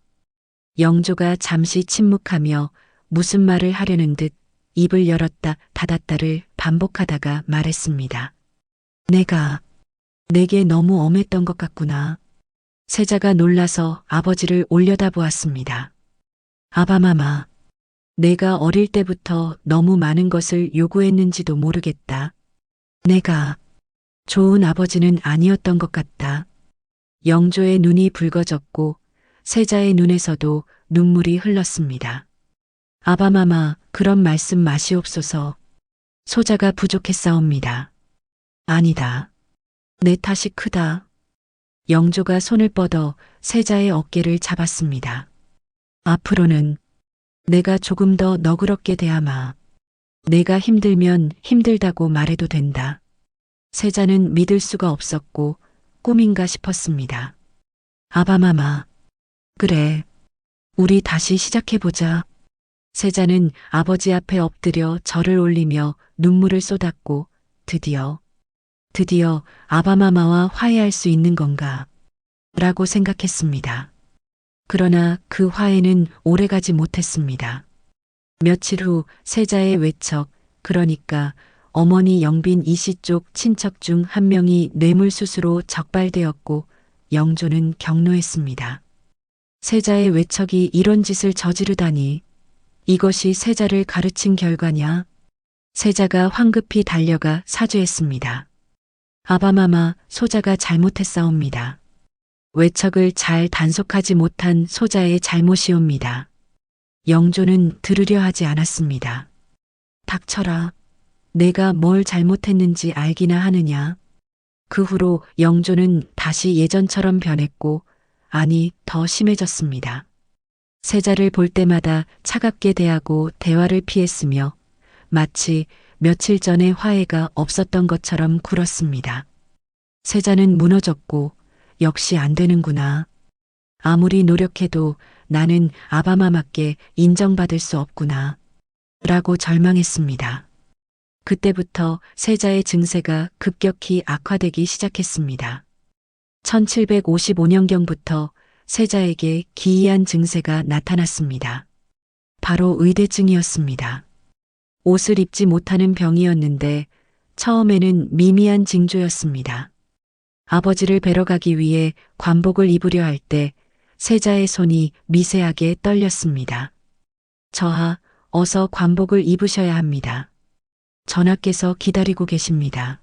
영조가 잠시 침묵하며 무슨 말을 하려는 듯 입을 열었다 닫았다를 반복하다가 말했습니다. 내게 너무 엄했던 것 같구나. 세자가 놀라서 아버지를 올려다보았습니다. 아바마마, 내가 어릴 때부터 너무 많은 것을 요구했는지도 모르겠다. 내가 좋은 아버지는 아니었던 것 같다. 영조의 눈이 붉어졌고 세자의 눈에서도 눈물이 흘렀습니다. 아바마마, 그런 말씀 마시옵소서. 소자가 부족했사옵니다. 아니다. 내 탓이 크다. 영조가 손을 뻗어 세자의 어깨를 잡았습니다. 앞으로는 내가 조금 더 너그럽게 대하마. 내가 힘들면 힘들다고 말해도 된다. 세자는 믿을 수가 없었고 꿈인가 싶었습니다. 아바마마, 그래. 우리 다시 시작해보자. 세자는 아버지 앞에 엎드려 절을 올리며 눈물을 쏟았고 드디어 아바마마와 화해할 수 있는 건가 라고 생각했습니다. 그러나 그 화해는 오래가지 못했습니다. 며칠 후 세자의 외척, 그러니까 어머니 영빈 이씨 쪽 친척 중 한 명이 뇌물수수로 적발되었고 영조는 경로했습니다. 세자의 외척이 이런 짓을 저지르다니, 이것이 세자를 가르친 결과냐? 세자가 황급히 달려가 사죄했습니다. 아바마마, 소자가 잘못했사옵니다. 외척을 잘 단속하지 못한 소자의 잘못이옵니다. 영조는 들으려 하지 않았습니다. 닥쳐라. 내가 뭘 잘못했는지 알기나 하느냐. 그 후로 영조는 다시 예전처럼 변했고, 아니, 더 심해졌습니다. 세자를 볼 때마다 차갑게 대하고 대화를 피했으며 마치 며칠 전에 화해가 없었던 것처럼 굴었습니다. 세자는 무너졌고 역시 안 되는구나. 아무리 노력해도 나는 아바마마께 인정받을 수 없구나. 라고 절망했습니다. 그때부터 세자의 증세가 급격히 악화되기 시작했습니다. 1755년경부터 세자에게 기이한 증세가 나타났습니다. 바로 의대증이었습니다. 옷을 입지 못하는 병이었는데 처음에는 미미한 징조였습니다. 아버지를 뵈러 가기 위해 관복을 입으려 할 때 세자의 손이 미세하게 떨렸습니다. 저하, 어서 관복을 입으셔야 합니다. 전하께서 기다리고 계십니다.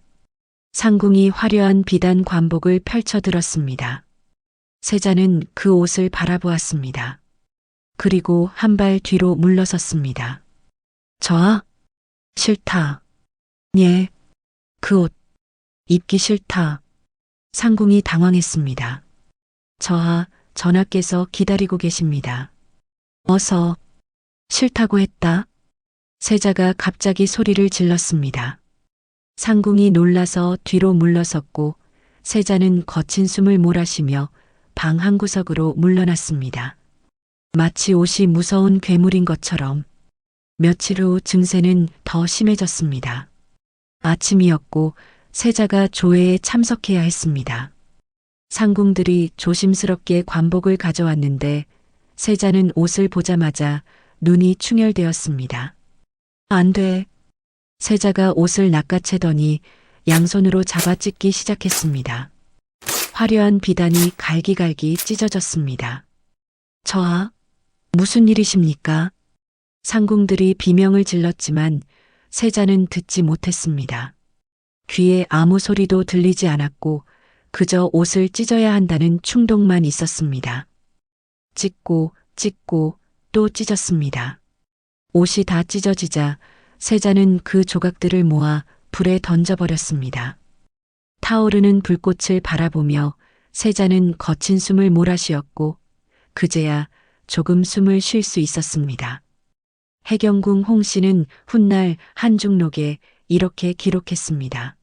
상궁이 화려한 비단 관복을 펼쳐들었습니다. 세자는 그 옷을 바라보았습니다. 그리고 한 발 뒤로 물러섰습니다. 저하? 싫다. 예, 그 옷 입기 싫다. 상궁이 당황했습니다. 저하, 전하께서 기다리고 계십니다. 어서. 싫다고 했다. 세자가 갑자기 소리를 질렀습니다. 상궁이 놀라서 뒤로 물러섰고 세자는 거친 숨을 몰아쉬며 방 한구석으로 물러났습니다. 마치 옷이 무서운 괴물인 것처럼. 며칠 후 증세는 더 심해졌습니다. 아침이었고 세자가 조회에 참석해야 했습니다. 상궁들이 조심스럽게 관복을 가져왔는데 세자는 옷을 보자마자 눈이 충혈되었습니다. 안 돼. 세자가 옷을 낚아채더니 양손으로 잡아 찢기 시작했습니다. 화려한 비단이 갈기갈기 찢어졌습니다. 저하, 무슨 일이십니까? 상궁들이 비명을 질렀지만 세자는 듣지 못했습니다. 귀에 아무 소리도 들리지 않았고 그저 옷을 찢어야 한다는 충동만 있었습니다. 찢고 또 찢었습니다. 옷이 다 찢어지자 세자는 그 조각들을 모아 불에 던져버렸습니다. 타오르는 불꽃을 바라보며 세자는 거친 숨을 몰아쉬었고 그제야 조금 숨을 쉴 수 있었습니다. 해경궁 홍씨는 훗날 한중록에 이렇게 기록했습니다.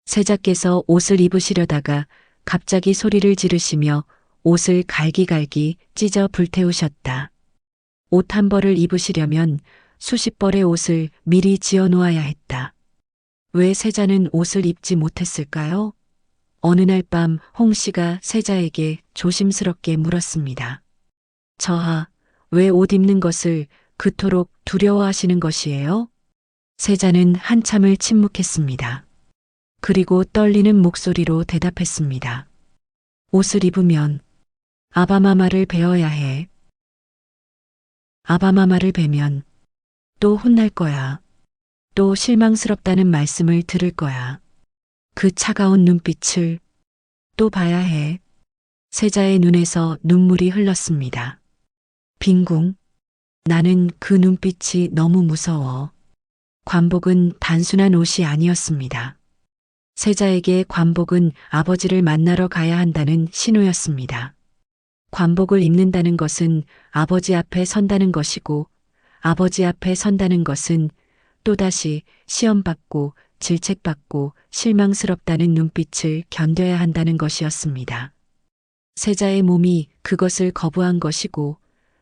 세자께서 옷을 입으시려다가 갑자기 소리를 지르시며 옷을 갈기갈기 찢어 불태우셨다. 옷 한 벌을 입으시려면 수십 벌의 옷을 미리 지어 놓아야 했다. 왜 세자는 옷을 입지 못했을까요? 어느 날 밤 홍 씨가 세자에게 조심스럽게 물었습니다. 저하, 왜 옷 입는 것을 그토록 두려워하시는 것이에요? 세자는 한참을 침묵했습니다. 그리고 떨리는 목소리로 대답했습니다. 옷을 입으면 아바마마를 베어야 해. 아바마마를 베면 또 혼날 거야. 또 실망스럽다는 말씀을 들을 거야. 그 차가운 눈빛을 또 봐야 해. 세자의 눈에서 눈물이 흘렀습니다. 빈궁, 나는 그 눈빛이 너무 무서워. 관복은 단순한 옷이 아니었습니다. 세자에게 관복은 아버지를 만나러 가야 한다는 신호였습니다. 관복을 입는다는 것은 아버지 앞에 선다는 것이고, 아버지 앞에 선다는 것은 또다시 시험받고 질책받고 실망스럽다는 눈빛을 견뎌야 한다는 것이었습니다. 세자의 몸이 그것을 거부한 것이고,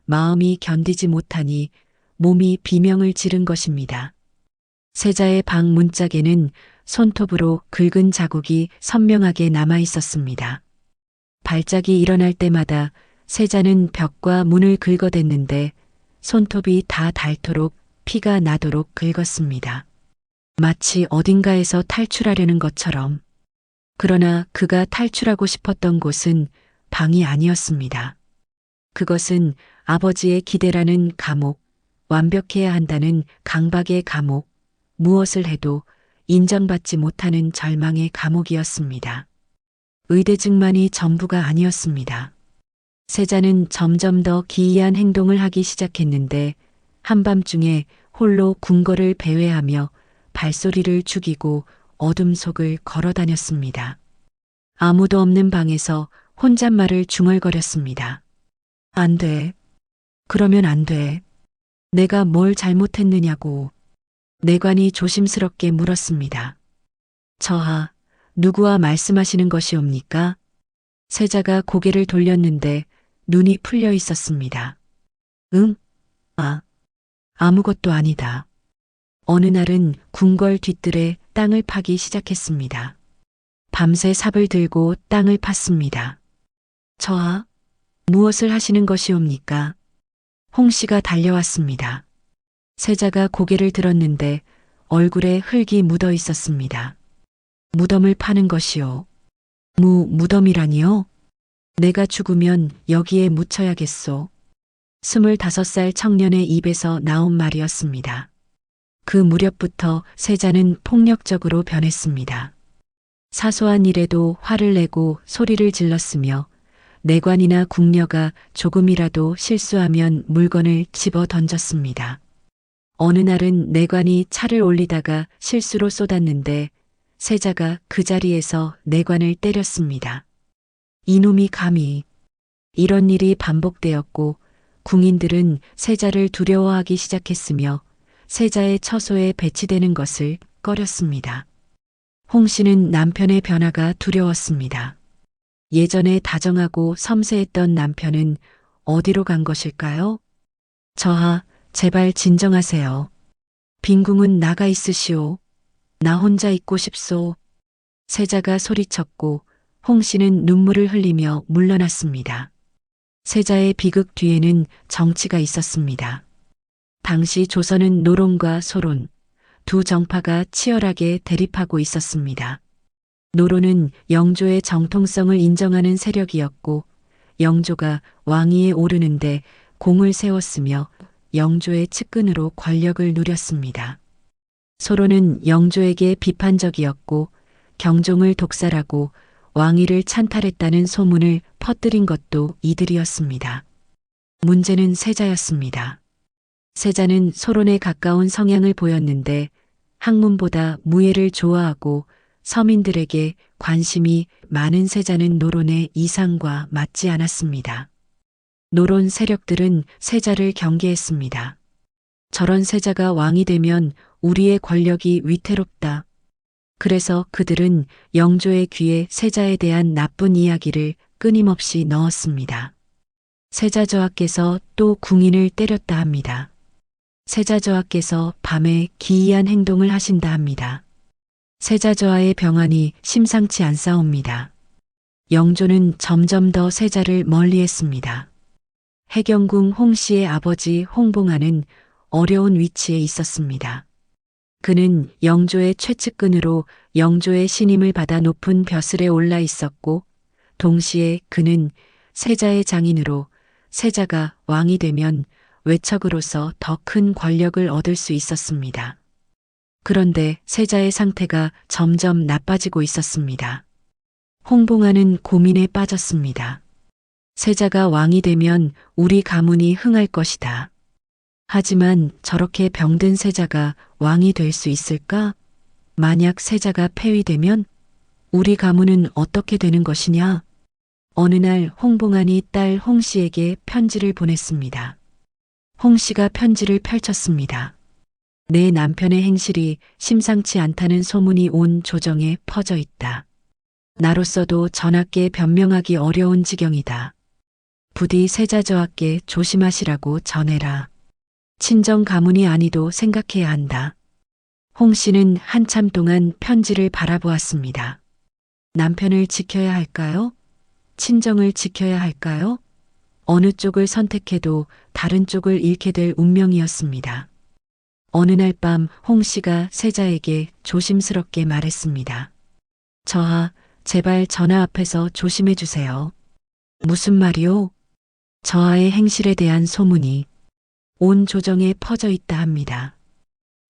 마음이 견디지 못하니 몸이 비명을 지른 것입니다. 세자의 방 문짝에는 손톱으로 긁은 자국이 선명하게 남아 있었습니다. 발작이 일어날 때마다 세자는 벽과 문을 긁어댔는데 손톱이 다 닳도록 피가 나도록 긁었습니다. 마치 어딘가에서 탈출하려는 것처럼. 그러나 그가 탈출하고 싶었던 곳은 방이 아니었습니다. 그것은 아버지의 기대라는 감옥, 완벽해야 한다는 강박의 감옥, 무엇을 해도 인정받지 못하는 절망의 감옥이었습니다. 의대증만이 전부가 아니었습니다. 세자는 점점 더 기이한 행동을 하기 시작했는데 한밤중에 홀로 궁궐을 배회하며 발소리를 죽이고 어둠 속을 걸어 다녔습니다. 아무도 없는 방에서 혼잣말을 중얼거렸습니다. 안 돼. 그러면 안 돼. 내가 뭘 잘못했느냐고. 내관이 조심스럽게 물었습니다. 저하, 누구와 말씀하시는 것이옵니까? 세자가 고개를 돌렸는데 눈이 풀려 있었습니다. 응? 아무것도 아니다. 어느 날은 궁궐 뒤뜰에 땅을 파기 시작했습니다. 밤새 삽을 들고 땅을 팠습니다. 저하, 무엇을 하시는 것이옵니까? 홍 씨가 달려왔습니다. 세자가 고개를 들었는데 얼굴에 흙이 묻어 있었습니다. 무덤을 파는 것이요. 무덤이라니요? 내가 죽으면 여기에 묻혀야겠소. 25살 청년의 입에서 나온 말이었습니다. 그 무렵부터 세자는 폭력적으로 변했습니다. 사소한 일에도 화를 내고 소리를 질렀으며 내관이나 궁녀가 조금이라도 실수하면 물건을 집어 던졌습니다. 어느 날은 내관이 차를 올리다가 실수로 쏟았는데 세자가 그 자리에서 내관을 때렸습니다. 이놈이 감히. 이런 일이 반복되었고 궁인들은 세자를 두려워하기 시작했으며 세자의 처소에 배치되는 것을 꺼렸습니다. 홍 씨는 남편의 변화가 두려웠습니다. 예전에 다정하고 섬세했던 남편은 어디로 간 것일까요? 저하, 제발 진정하세요. 빈궁은 나가 있으시오. 나 혼자 있고 싶소. 세자가 소리쳤고 홍 씨는 눈물을 흘리며 물러났습니다. 세자의 비극 뒤에는 정치가 있었습니다. 당시 조선은 노론과 소론, 두 정파가 치열하게 대립하고 있었습니다. 노론은 영조의 정통성을 인정하는 세력이었고 영조가 왕위에 오르는데 공을 세웠으며 영조의 측근으로 권력을 누렸습니다. 소론은 영조에게 비판적이었고 경종을 독살하고 왕위를 찬탈했다는 소문을 퍼뜨린 것도 이들이었습니다. 문제는 세자였습니다. 세자는 소론에 가까운 성향을 보였는데 학문보다 무예를 좋아하고 서민들에게 관심이 많은 세자는 노론의 이상과 맞지 않았습니다. 노론 세력들은 세자를 경계했습니다. 저런 세자가 왕이 되면 우리의 권력이 위태롭다. 그래서 그들은 영조의 귀에 세자에 대한 나쁜 이야기를 끊임없이 넣었습니다. 세자저하께서 또 궁인을 때렸다 합니다. 세자저하께서 밤에 기이한 행동을 하신다 합니다. 세자저하의 병환이 심상치 않사옵니다. 영조는 점점 더 세자를 멀리했습니다. 해경궁 홍씨의 아버지 홍봉안은 어려운 위치에 있었습니다. 그는 영조의 최측근으로 영조의 신임을 받아 높은 벼슬에 올라 있었고, 동시에 그는 세자의 장인으로 세자가 왕이 되면 외척으로서 더 큰 권력을 얻을 수 있었습니다. 그런데 세자의 상태가 점점 나빠지고 있었습니다. 홍봉안은 고민에 빠졌습니다. 세자가 왕이 되면 우리 가문이 흥할 것이다. 하지만 저렇게 병든 세자가 왕이 될 수 있을까? 만약 세자가 폐위되면 우리 가문은 어떻게 되는 것이냐? 어느 날 홍봉안이 딸 홍씨에게 편지를 보냈습니다. 홍씨가 편지를 펼쳤습니다. 내 남편의 행실이 심상치 않다는 소문이 온 조정에 퍼져 있다. 나로서도 전하께 변명하기 어려운 지경이다. 부디 세자저하께 조심하시라고 전해라. 친정 가문이 아니도 생각해야 한다. 홍 씨는 한참 동안 편지를 바라보았습니다. 남편을 지켜야 할까요? 친정을 지켜야 할까요? 어느 쪽을 선택해도 다른 쪽을 잃게 될 운명이었습니다. 어느 날 밤 홍 씨가 세자에게 조심스럽게 말했습니다. 저하, 제발 전하 앞에서 조심해 주세요. 무슨 말이오? 저하의 행실에 대한 소문이 온 조정에 퍼져 있다 합니다.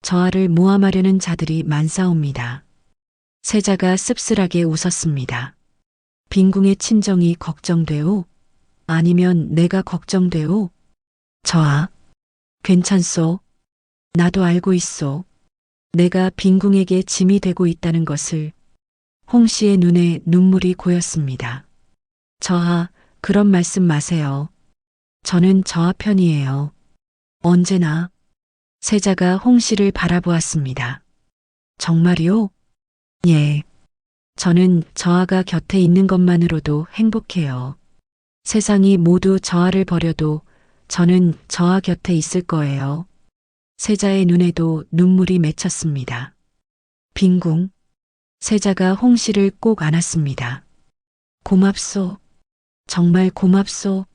저하를 모함하려는 자들이 많사옵니다. 세자가 씁쓸하게 웃었습니다. 빈궁의 친정이 걱정되오? 아니면 내가 걱정되오? 저하, 괜찮소? 나도 알고 있소. 내가 빈궁에게 짐이 되고 있다는 것을. 홍 씨의 눈에 눈물이 고였습니다. 저하, 그런 말씀 마세요. 저는 저하 편이에요. 언제나. 세자가 홍 씨를 바라보았습니다. 정말이요? 예. 저는 저하가 곁에 있는 것만으로도 행복해요. 세상이 모두 저하를 버려도 저는 저하 곁에 있을 거예요. 세자의 눈에도 눈물이 맺혔습니다. 빈궁. 세자가 홍 씨를 꼭 안았습니다. 고맙소. 정말 고맙소.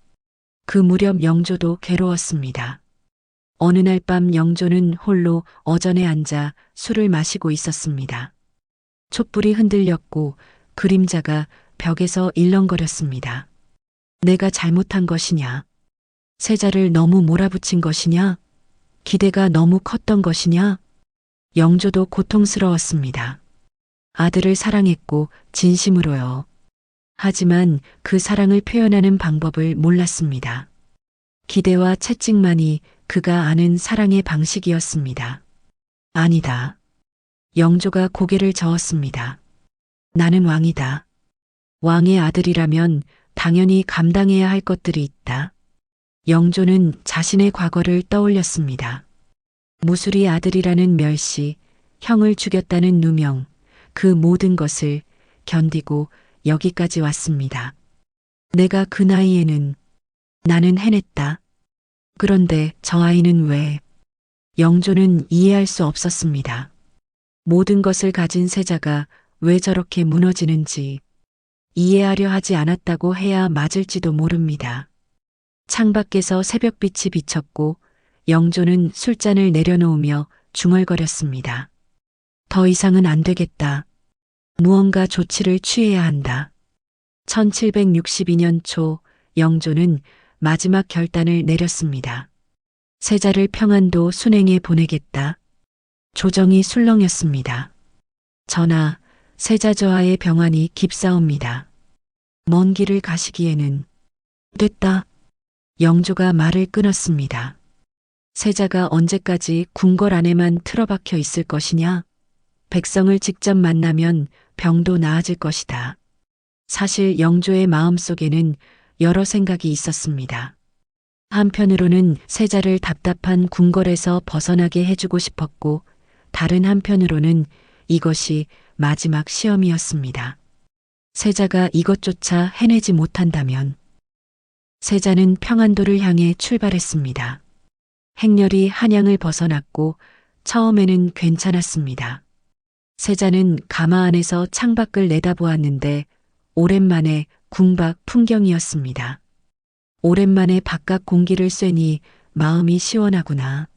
그 무렵 영조도 괴로웠습니다. 어느 날 밤 영조는 홀로 어전에 앉아 술을 마시고 있었습니다. 촛불이 흔들렸고 그림자가 벽에서 일렁거렸습니다. 내가 잘못한 것이냐? 세자를 너무 몰아붙인 것이냐? 기대가 너무 컸던 것이냐? 영조도 고통스러웠습니다. 아들을 사랑했고 진심으로요. 하지만 그 사랑을 표현하는 방법을 몰랐습니다. 기대와 채찍만이 그가 아는 사랑의 방식이었습니다. 아니다. 영조가 고개를 저었습니다. 나는 왕이다. 왕의 아들이라면 당연히 감당해야 할 것들이 있다. 영조는 자신의 과거를 떠올렸습니다. 무술이 아들이라는 멸시, 형을 죽였다는 누명, 그 모든 것을 견디고 여기까지 왔습니다. 내가 그 나이에는 나는 해냈다. 그런데 저 아이는 왜? 영조는 이해할 수 없었습니다. 모든 것을 가진 세자가 왜 저렇게 무너지는지 이해하려 하지 않았다고 해야 맞을지도 모릅니다. 창밖에서 새벽빛이 비쳤고 영조는 술잔을 내려놓으며 중얼거렸습니다. 더 이상은 안 되겠다. 무언가 조치를 취해야 한다. 1762년 초 영조는 마지막 결단을 내렸습니다. 세자를 평안도 순행에 보내겠다. 조정이 술렁였습니다. 전하, 세자저하의 병환이 깊사옵니다. 먼 길을 가시기에는 됐다. 영조가 말을 끊었습니다. 세자가 언제까지 궁궐 안에만 틀어박혀 있을 것이냐? 백성을 직접 만나면 병도 나아질 것이다. 사실 영조의 마음속에는 여러 생각이 있었습니다. 한편으로는 세자를 답답한 궁궐에서 벗어나게 해주고 싶었고, 다른 한편으로는 이것이 마지막 시험이었습니다. 세자가 이것조차 해내지 못한다면 세자는 평안도를 향해 출발했습니다. 행렬이 한양을 벗어났고 처음에는 괜찮았습니다. 세자는 가마 안에서 창밖을 내다보았는데 오랜만에 궁밖 풍경이었습니다. 오랜만에 바깥 공기를 쐬니 마음이 시원하구나.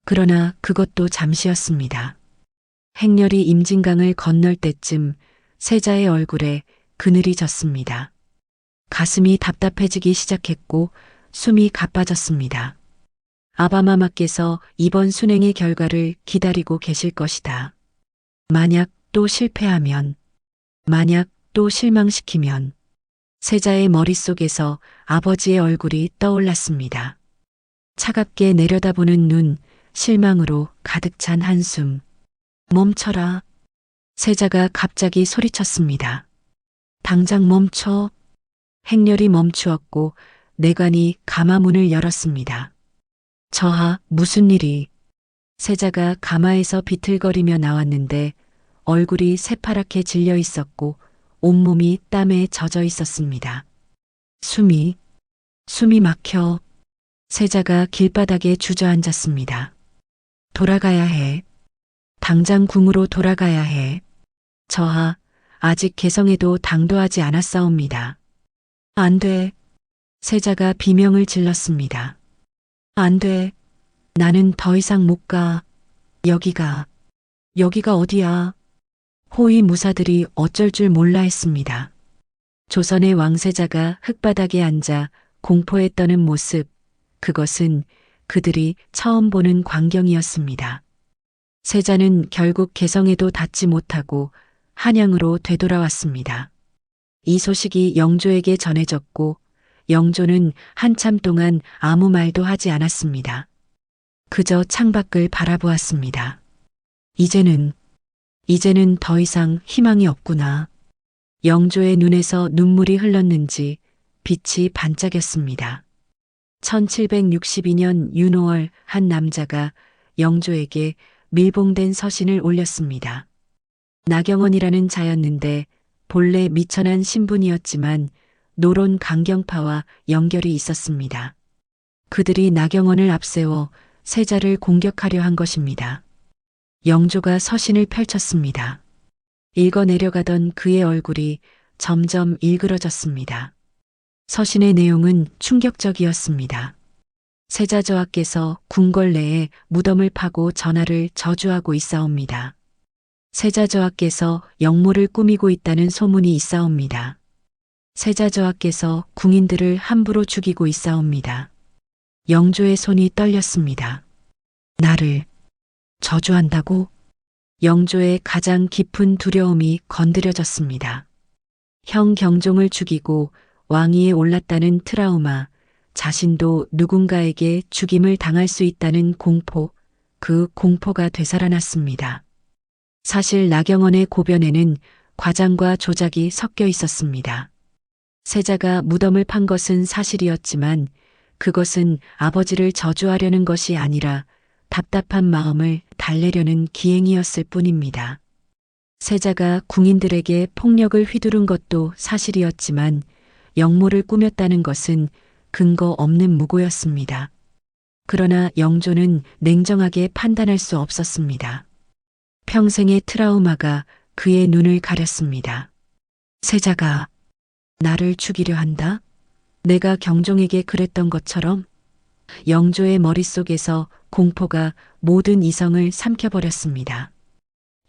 그러나 그것도 잠시였습니다. 행렬이 임진강을 건널 때쯤 세자의 얼굴에 그늘이 졌습니다. 가슴이 답답해지기 시작했고 숨이 가빠졌습니다. 아바마마께서 이번 순행의 결과를 기다리고 계실 것이다. 만약 또 실패하면, 만약 또 실망시키면, 세자의 머릿속에서 아버지의 얼굴이 떠올랐습니다. 차갑게 내려다보는 눈, 실망으로 가득 찬 한숨. 멈춰라. 세자가 갑자기 소리쳤습니다. 당장 멈춰. 행렬이 멈추었고 내관이 가마문을 열었습니다. 저하, 무슨 일이? 세자가 가마에서 비틀거리며 나왔는데 얼굴이 새파랗게 질려 있었고 온몸이 땀에 젖어 있었습니다. 숨이 막혀. 세자가 길바닥에 주저앉았습니다. 돌아가야 해. 당장 궁으로 돌아가야 해. 저하, 아직 개성에도 당도하지 않았사옵니다. 안 돼. 세자가 비명을 질렀습니다. 안 돼. 나는 더 이상 못 가. 여기가 어디야? 호위 무사들이 어쩔 줄 몰라 했습니다. 조선의 왕세자가 흙바닥에 앉아 공포에 떠는 모습, 그것은 그들이 처음 보는 광경이었습니다. 세자는 결국 개성에도 닿지 못하고 한양으로 되돌아왔습니다. 이 소식이 영조에게 전해졌고 영조는 한참 동안 아무 말도 하지 않았습니다. 그저 창밖을 바라보았습니다. 이제는 더 이상 희망이 없구나. 영조의 눈에서 눈물이 흘렀는지 빛이 반짝였습니다. 1762년 윤호월 한 남자가 영조에게 밀봉된 서신을 올렸습니다. 나경원이라는 자였는데 본래 미천한 신분이었지만 노론 강경파와 연결이 있었습니다. 그들이 나경원을 앞세워 세자를 공격하려 한 것입니다. 영조가 서신을 펼쳤습니다. 읽어내려가던 그의 얼굴이 점점 일그러졌습니다. 서신의 내용은 충격적이었습니다. 세자 저하께서 궁궐 내에 무덤을 파고 전하를 저주하고 있사옵니다. 세자 저하께서 역모를 꾸미고 있다는 소문이 있사옵니다. 세자 저하께서 궁인들을 함부로 죽이고 있사옵니다. 영조의 손이 떨렸습니다. 나를 저주한다고? 영조의 가장 깊은 두려움이 건드려졌습니다. 형 경종을 죽이고 왕위에 올랐다는 트라우마, 자신도 누군가에게 죽임을 당할 수 있다는 공포, 그 공포가 되살아났습니다. 사실 나경원의 고변에는 과장과 조작이 섞여 있었습니다. 세자가 무덤을 판 것은 사실이었지만 그것은 아버지를 저주하려는 것이 아니라 답답한 마음을 달래려는 기행이었을 뿐입니다. 세자가 궁인들에게 폭력을 휘두른 것도 사실이었지만 역모를 꾸몄다는 것은 근거 없는 무고였습니다. 그러나 영조는 냉정하게 판단할 수 없었습니다. 평생의 트라우마가 그의 눈을 가렸습니다. 세자가 나를 죽이려 한다? 내가 경종에게 그랬던 것처럼? 영조의 머릿속에서 공포가 모든 이성을 삼켜버렸습니다.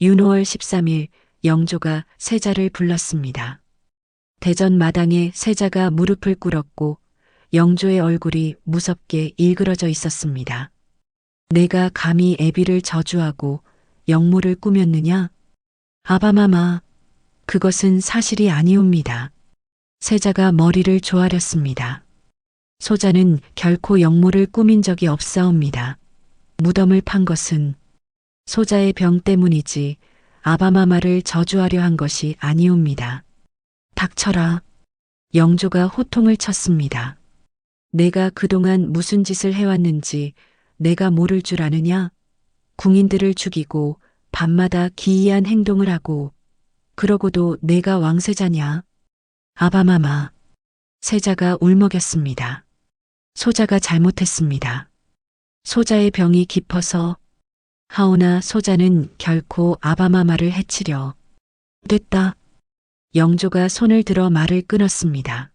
윤호월 13일 영조가 세자를 불렀습니다. 대전 마당에 세자가 무릎을 꿇었고 영조의 얼굴이 무섭게 일그러져 있었습니다. 내가 감히 애비를 저주하고 역모를 꾸몄느냐? 아바마마, 그것은 사실이 아니옵니다. 세자가 머리를 조아렸습니다. 소자는 결코 역모를 꾸민 적이 없사옵니다. 무덤을 판 것은 소자의 병 때문이지 아바마마를 저주하려 한 것이 아니옵니다. 닥쳐라. 영조가 호통을 쳤습니다. 내가 그동안 무슨 짓을 해왔는지 내가 모를 줄 아느냐? 궁인들을 죽이고 밤마다 기이한 행동을 하고 그러고도 내가 왕세자냐? 아바마마. 세자가 울먹였습니다. 소자가 잘못했습니다. 소자의 병이 깊어서 하오나 소자는 결코 아바마마를 해치려 됐다. 영조가 손을 들어 말을 끊었습니다.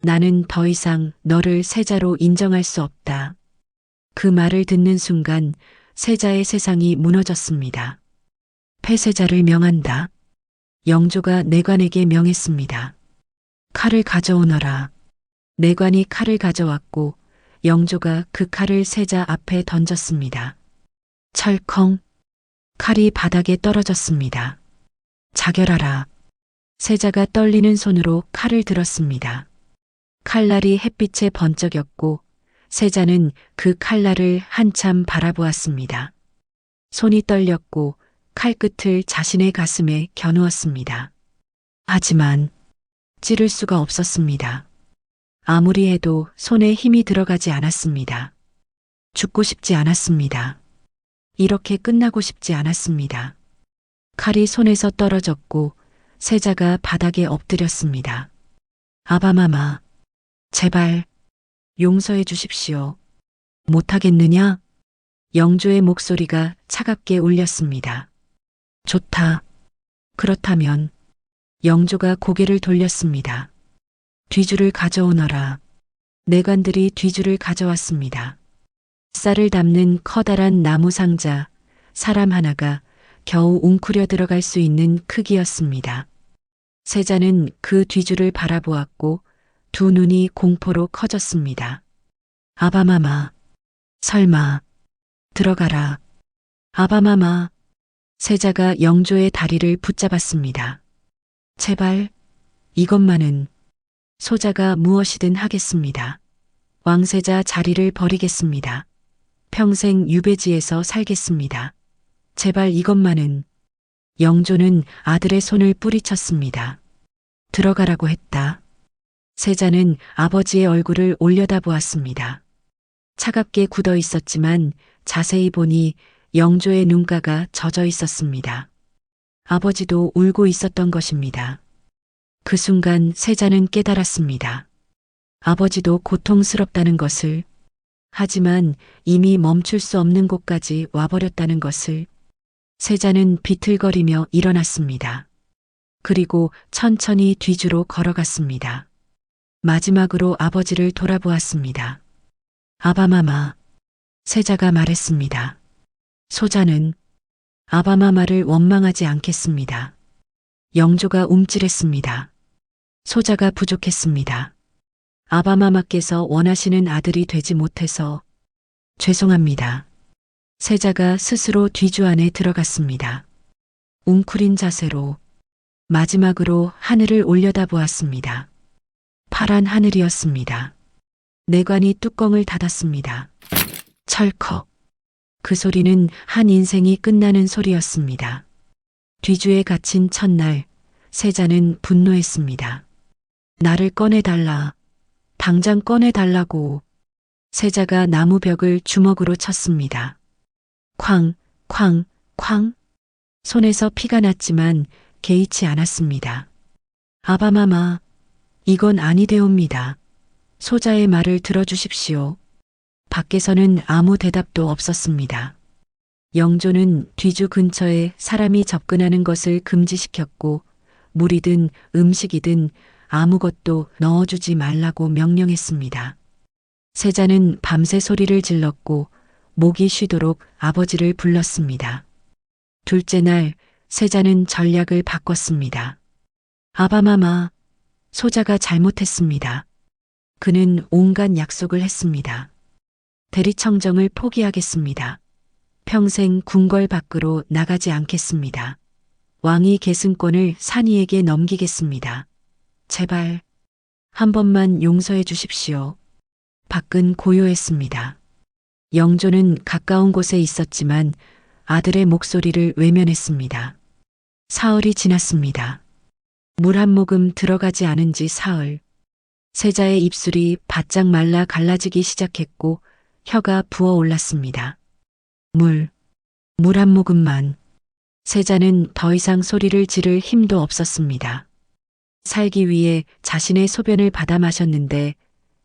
나는 더 이상 너를 세자로 인정할 수 없다. 그 말을 듣는 순간 세자의 세상이 무너졌습니다. 폐세자를 명한다. 영조가 내관에게 명했습니다. 칼을 가져오너라. 내관이 칼을 가져왔고 영조가 그 칼을 세자 앞에 던졌습니다. 철컹. 칼이 바닥에 떨어졌습니다. 자결하라. 세자가 떨리는 손으로 칼을 들었습니다. 칼날이 햇빛에 번쩍였고 세자는 그 칼날을 한참 바라보았습니다. 손이 떨렸고 칼끝을 자신의 가슴에 겨누었습니다. 하지만 찌를 수가 없었습니다. 아무리 해도 손에 힘이 들어가지 않았습니다. 죽고 싶지 않았습니다. 이렇게 끝나고 싶지 않았습니다. 칼이 손에서 떨어졌고 세자가 바닥에 엎드렸습니다. 아바마마, 제발 용서해 주십시오. 못하겠느냐? 영조의 목소리가 차갑게 울렸습니다. 좋다. 그렇다면 영조가 고개를 돌렸습니다. 뒤줄을 가져오너라. 내관들이 뒤줄을 가져왔습니다. 쌀을 담는 커다란 나무 상자, 사람 하나가 겨우 웅크려 들어갈 수 있는 크기였습니다. 세자는 그 뒤줄을 바라보았고 두 눈이 공포로 커졌습니다. 아바마마, 설마, 들어가라. 아바마마. 세자가 영조의 다리를 붙잡았습니다. 제발, 이것만은. 소자가 무엇이든 하겠습니다. 왕세자 자리를 버리겠습니다. 평생 유배지에서 살겠습니다. 제발 이것만은. 영조는 아들의 손을 뿌리쳤습니다. 들어가라고 했다. 세자는 아버지의 얼굴을 올려다보았습니다. 차갑게 굳어 있었지만 자세히 보니 영조의 눈가가 젖어 있었습니다. 아버지도 울고 있었던 것입니다. 그 순간 세자는 깨달았습니다. 아버지도 고통스럽다는 것을, 하지만 이미 멈출 수 없는 곳까지 와버렸다는 것을. 세자는 비틀거리며 일어났습니다. 그리고 천천히 뒤주로 걸어갔습니다. 마지막으로 아버지를 돌아보았습니다. 아바마마. 세자가 말했습니다. 소자는 아바마마를 원망하지 않겠습니다. 영조가 움찔했습니다. 소자가 부족했습니다. 아바마마께서 원하시는 아들이 되지 못해서 죄송합니다. 세자가 스스로 뒤주 안에 들어갔습니다. 웅크린 자세로 마지막으로 하늘을 올려다보았습니다. 파란 하늘이었습니다. 내관이 뚜껑을 닫았습니다. 철컥. 그 소리는 한 인생이 끝나는 소리였습니다. 뒤주에 갇힌 첫날, 세자는 분노했습니다. 나를 꺼내달라. 당장 꺼내달라고. 세자가 나무 벽을 주먹으로 쳤습니다. 쾅, 쾅, 쾅. 손에서 피가 났지만 개의치 않았습니다. 아바마마, 이건 아니되옵니다. 소자의 말을 들어주십시오. 밖에서는 아무 대답도 없었습니다. 영조는 뒤주 근처에 사람이 접근하는 것을 금지시켰고 물이든 음식이든 아무것도 넣어주지 말라고 명령했습니다. 세자는 밤새 소리를 질렀고 목이 쉬도록 아버지를 불렀습니다. 둘째 날 세자는 전략을 바꿨습니다. 아바마마, 소자가 잘못했습니다. 그는 온갖 약속을 했습니다. 대리청정을 포기하겠습니다. 평생 궁궐 밖으로 나가지 않겠습니다. 왕위 계승권을 산이에게 넘기겠습니다. 제발 한 번만 용서해 주십시오. 밖은 고요했습니다. 영조는 가까운 곳에 있었지만 아들의 목소리를 외면했습니다. 사흘이 지났습니다. 물 한 모금 들어가지 않은 지 사흘. 세자의 입술이 바짝 말라 갈라지기 시작했고 혀가 부어올랐습니다. 물 한 모금만. 세자는 더 이상 소리를 지를 힘도 없었습니다. 살기 위해 자신의 소변을 받아 마셨는데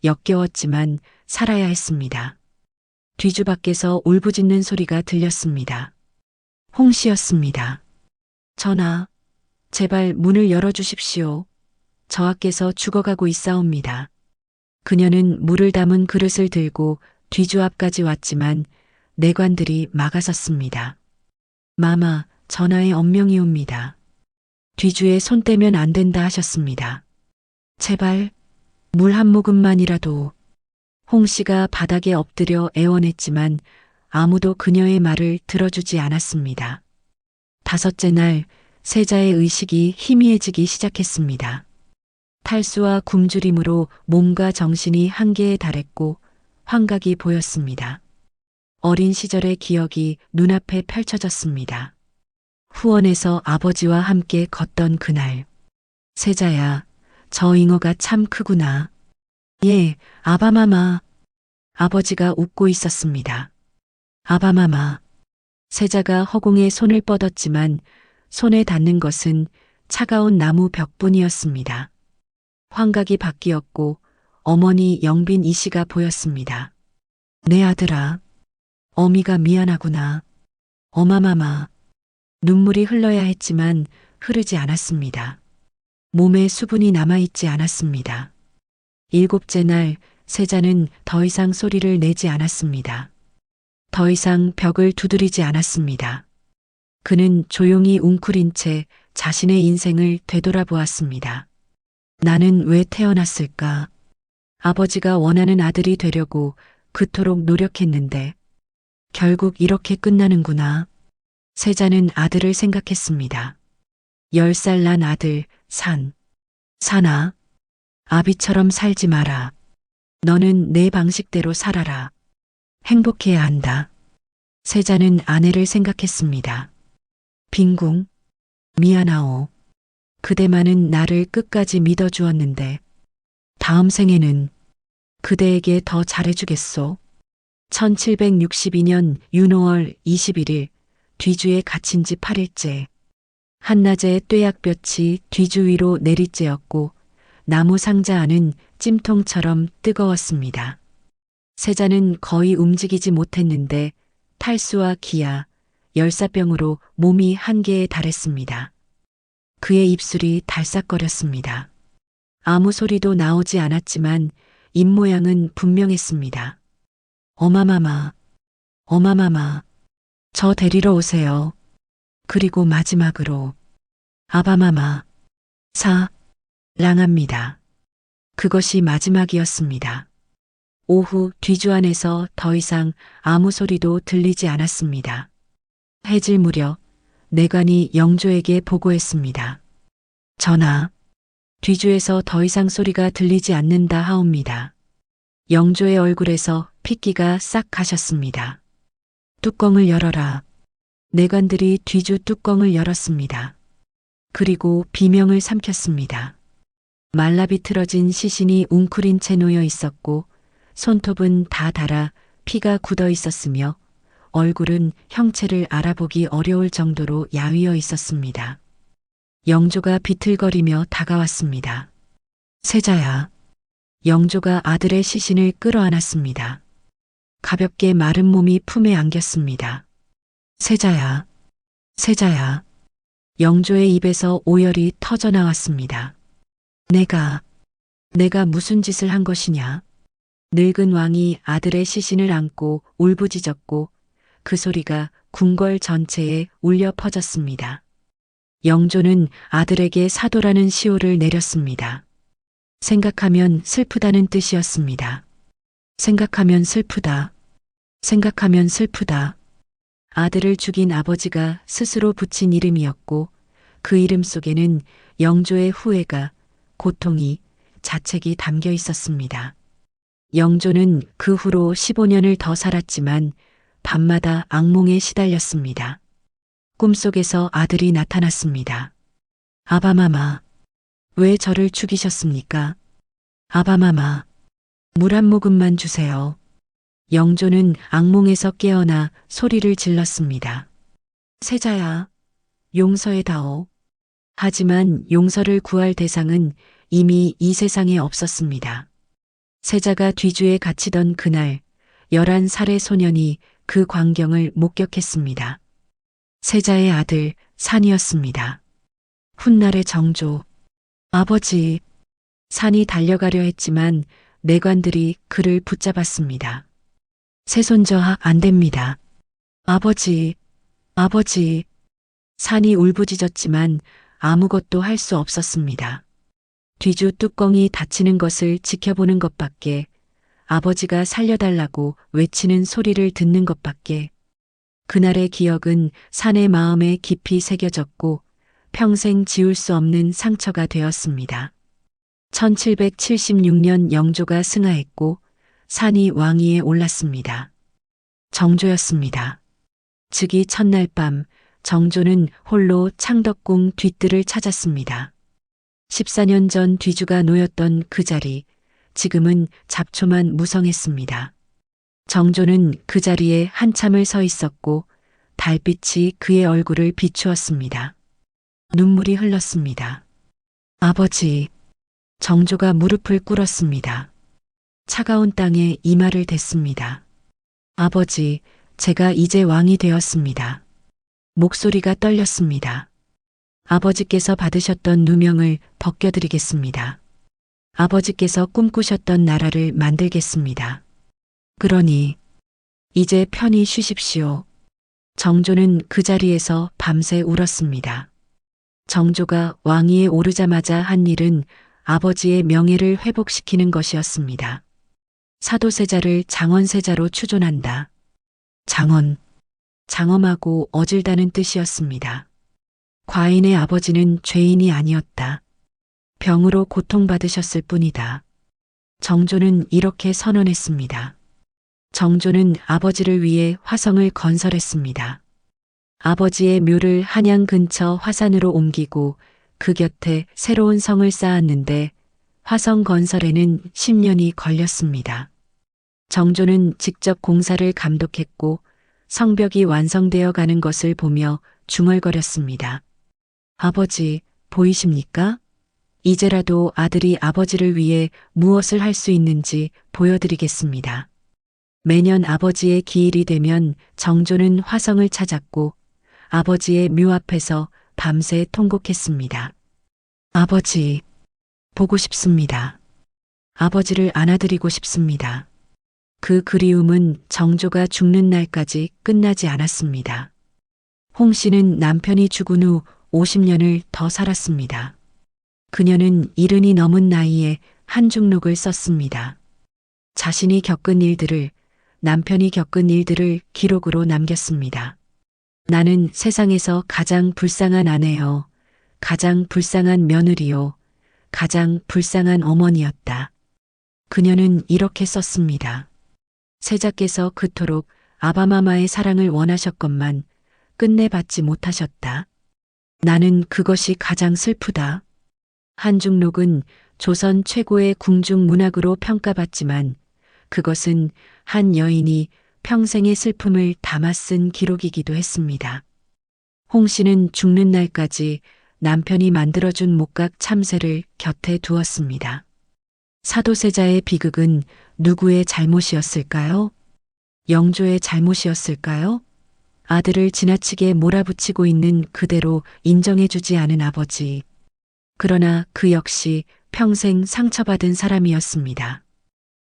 역겨웠지만 살아야 했습니다. 뒤주밖에서 울부짖는 소리가 들렸습니다. 홍씨였습니다. 전하, 제발 문을 열어주십시오. 저하께서 죽어가고 있사옵니다. 그녀는 물을 담은 그릇을 들고 뒤주 앞까지 왔지만 내관들이 막아섰습니다. 마마, 전하의 엄명이옵니다. 뒤주에 손 떼면 안 된다 하셨습니다. 제발 물 한 모금만이라도. 홍씨가 바닥에 엎드려 애원했지만 아무도 그녀의 말을 들어주지 않았습니다. 다섯째 날 세자의 의식이 희미해지기 시작했습니다. 탈수와 굶주림으로 몸과 정신이 한계에 달했고 환각이 보였습니다. 어린 시절의 기억이 눈앞에 펼쳐졌습니다. 후원에서 아버지와 함께 걷던 그날. 세자야, 저 잉어가 참 크구나. 예, 아바마마. 아버지가 웃고 있었습니다. 아바마마. 세자가 허공에 손을 뻗었지만 손에 닿는 것은 차가운 나무 벽뿐이었습니다. 환각이 바뀌었고 어머니 영빈 이씨가 보였습니다. 내 아들아, 어미가 미안하구나. 어마마마. 눈물이 흘러야 했지만 흐르지 않았습니다. 몸에 수분이 남아있지 않았습니다. 일곱째 날 세자는 더 이상 소리를 내지 않았습니다. 더 이상 벽을 두드리지 않았습니다. 그는 조용히 웅크린 채 자신의 인생을 되돌아보았습니다. 나는 왜 태어났을까? 아버지가 원하는 아들이 되려고 그토록 노력했는데 결국 이렇게 끝나는구나. 세자는 아들을 생각했습니다. 10살 난 아들 산아, 아비처럼 살지 마라. 너는 내 방식대로 살아라. 행복해야 한다. 세자는 아내를 생각했습니다. 빈궁, 미안하오. 그대만은 나를 끝까지 믿어주었는데 다음 생에는 그대에게 더 잘해주겠소. 1762년 윤호월 21일 뒤주에 갇힌 지 8일째. 한낮에 뙤약볕이 뒤주 위로 내리쬐었고 나무 상자 안은 찜통처럼 뜨거웠습니다. 세자는 거의 움직이지 못했는데 탈수와 기아, 열사병으로 몸이 한계에 달했습니다. 그의 입술이 달싹거렸습니다. 아무 소리도 나오지 않았지만 입모양은 분명했습니다. 어마마마, 어마마마, 저 데리러 오세요. 그리고 마지막으로 아바마마, 랑합니다. 그것이 마지막이었습니다. 오후 뒤주 안에서 더 이상 아무 소리도 들리지 않았습니다. 해질 무렵 내관이 영조에게 보고했습니다. 전하, 뒤주에서 더 이상 소리가 들리지 않는다 하옵니다. 영조의 얼굴에서 핏기가 싹 가셨습니다. 뚜껑을 열어라. 내관들이 뒤주 뚜껑을 열었습니다. 그리고 비명을 삼켰습니다. 말라비틀어진 시신이 웅크린 채 놓여 있었고 손톱은 다 닳아 피가 굳어 있었으며 얼굴은 형체를 알아보기 어려울 정도로 야위어 있었습니다. 영조가 비틀거리며 다가왔습니다. 세자야. 영조가 아들의 시신을 끌어안았습니다. 가볍게 마른 몸이 품에 안겼습니다. 세자야. 세자야. 영조의 입에서 오열이 터져 나왔습니다. 내가 무슨 짓을 한 것이냐? 늙은 왕이 아들의 시신을 안고 울부짖었고 그 소리가 궁궐 전체에 울려 퍼졌습니다. 영조는 아들에게 사도라는 시호를 내렸습니다. 생각하면 슬프다는 뜻이었습니다. 생각하면 슬프다. 생각하면 슬프다. 아들을 죽인 아버지가 스스로 붙인 이름이었고 그 이름 속에는 영조의 후회가, 고통이, 자책이 담겨 있었습니다. 영조는 그 후로 15년을 더 살았지만 밤마다 악몽에 시달렸습니다. 꿈속에서 아들이 나타났습니다. 아바마마, 왜 저를 죽이셨습니까? 아바마마, 물 한 모금만 주세요. 영조는 악몽에서 깨어나 소리를 질렀습니다. 세자야, 용서해다오. 하지만 용서를 구할 대상은 이미 이 세상에 없었습니다. 세자가 뒤주에 갇히던 그날 11살의 소년이 그 광경을 목격했습니다. 세자의 아들 산이었습니다. 훗날의 정조. 아버지. 산이 달려가려 했지만 내관들이 그를 붙잡았습니다. 새손자 안 됩니다. 아버지, 아버지. 산이 울부짖었지만 아무것도 할 수 없었습니다. 뒤주 뚜껑이 닫히는 것을 지켜보는 것밖에, 아버지가 살려달라고 외치는 소리를 듣는 것밖에. 그날의 기억은 산의 마음에 깊이 새겨졌고 평생 지울 수 없는 상처가 되었습니다. 1776년 영조가 승하했고 산이 왕위에 올랐습니다. 정조였습니다. 즉위 첫날 밤 정조는 홀로 창덕궁 뒷뜰을 찾았습니다. 14년 전 뒤주가 놓였던 그 자리, 지금은 잡초만 무성했습니다. 정조는 그 자리에 한참을 서 있었고 달빛이 그의 얼굴을 비추었습니다. 눈물이 흘렀습니다. 아버지. 정조가 무릎을 꿇었습니다. 차가운 땅에 이마를 댔습니다. 아버지, 제가 이제 왕이 되었습니다. 목소리가 떨렸습니다. 아버지께서 받으셨던 누명을 벗겨드리겠습니다. 아버지께서 꿈꾸셨던 나라를 만들겠습니다. 그러니 이제 편히 쉬십시오. 정조는 그 자리에서 밤새 울었습니다. 정조가 왕위에 오르자마자 한 일은 아버지의 명예를 회복시키는 것이었습니다. 사도세자를 장원세자로 추존한다. 장원, 장엄하고 어질다는 뜻이었습니다. 과인의 아버지는 죄인이 아니었다. 병으로 고통받으셨을 뿐이다. 정조는 이렇게 선언했습니다. 정조는 아버지를 위해 화성을 건설했습니다. 아버지의 묘를 한양 근처 화산으로 옮기고 그 곁에 새로운 성을 쌓았는데 화성 건설에는 10년이 걸렸습니다. 정조는 직접 공사를 감독했고 성벽이 완성되어 가는 것을 보며 중얼거렸습니다. 아버지, 보이십니까? 이제라도 아들이 아버지를 위해 무엇을 할 수 있는지 보여드리겠습니다. 매년 아버지의 기일이 되면 정조는 화성을 찾았고 아버지의 묘 앞에서 밤새 통곡했습니다. 아버지, 보고 싶습니다. 아버지를 안아드리고 싶습니다. 그 그리움은 정조가 죽는 날까지 끝나지 않았습니다. 홍 씨는 남편이 죽은 후 50년을 더 살았습니다. 그녀는 70이 넘은 나이에 한중록을 썼습니다. 자신이 겪은 일들을, 남편이 겪은 일들을 기록으로 남겼습니다. 나는 세상에서 가장 불쌍한 아내요, 가장 불쌍한 며느리요, 가장 불쌍한 어머니였다. 그녀는 이렇게 썼습니다. 세자께서 그토록 아바마마의 사랑을 원하셨건만 끝내 받지 못하셨다. 나는 그것이 가장 슬프다. 한중록은 조선 최고의 궁중 문학으로 평가받지만 그것은 한 여인이 평생의 슬픔을 담아 쓴 기록이기도 했습니다. 홍 씨는 죽는 날까지 남편이 만들어준 목각 참새를 곁에 두었습니다. 사도세자의 비극은 누구의 잘못이었을까요? 영조의 잘못이었을까요? 아들을 지나치게 몰아붙이고 있는 그대로 인정해주지 않은 아버지. 그러나 그 역시 평생 상처받은 사람이었습니다.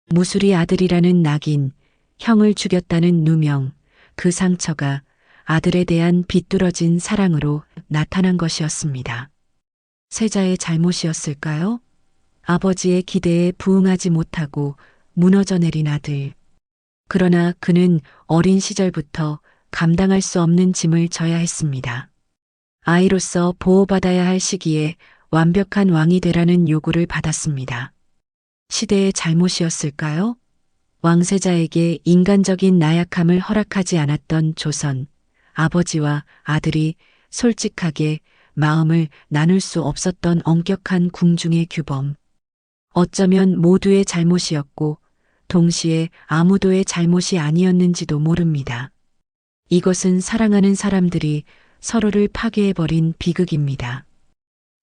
무술이 아들이라는 낙인, 형을 죽였다는 누명, 그 상처가 아들에 대한 비뚤어진 사랑으로 나타난 것이었습니다. 세자의 잘못이었을까요? 아버지의 기대에 부응하지 못하고 무너져 내린 아들. 그러나 그는 어린 시절부터 감당할 수 없는 짐을 져야 했습니다. 아이로서 보호받아야 할 시기에 완벽한 왕이 되라는 요구를 받았습니다. 시대의 잘못이었을까요? 왕세자에게 인간적인 나약함을 허락하지 않았던 조선, 아버지와 아들이 솔직하게 마음을 나눌 수 없었던 엄격한 궁중의 규범. 어쩌면 모두의 잘못이었고 동시에 아무도의 잘못이 아니었는지도 모릅니다. 이것은 사랑하는 사람들이 서로를 파괴해버린 비극입니다.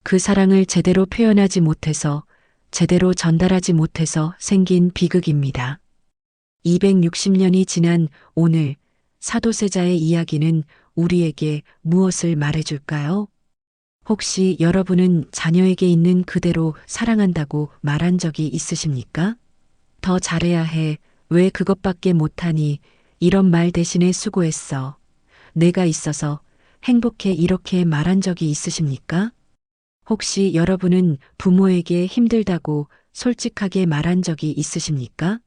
그 사랑을 제대로 표현하지 못해서, 제대로 전달하지 못해서 생긴 비극입니다. 260년이 지난 오늘 사도세자의 이야기는 우리에게 무엇을 말해줄까요? 혹시 여러분은 자녀에게 있는 그대로 사랑한다고 말한 적이 있으십니까? 더 잘해야 해. 왜 그것밖에 못하니? 이런 말 대신에 수고했어. 내가 있어서 행복해. 이렇게 말한 적이 있으십니까? 혹시 여러분은 부모에게 힘들다고 솔직하게 말한 적이 있으십니까?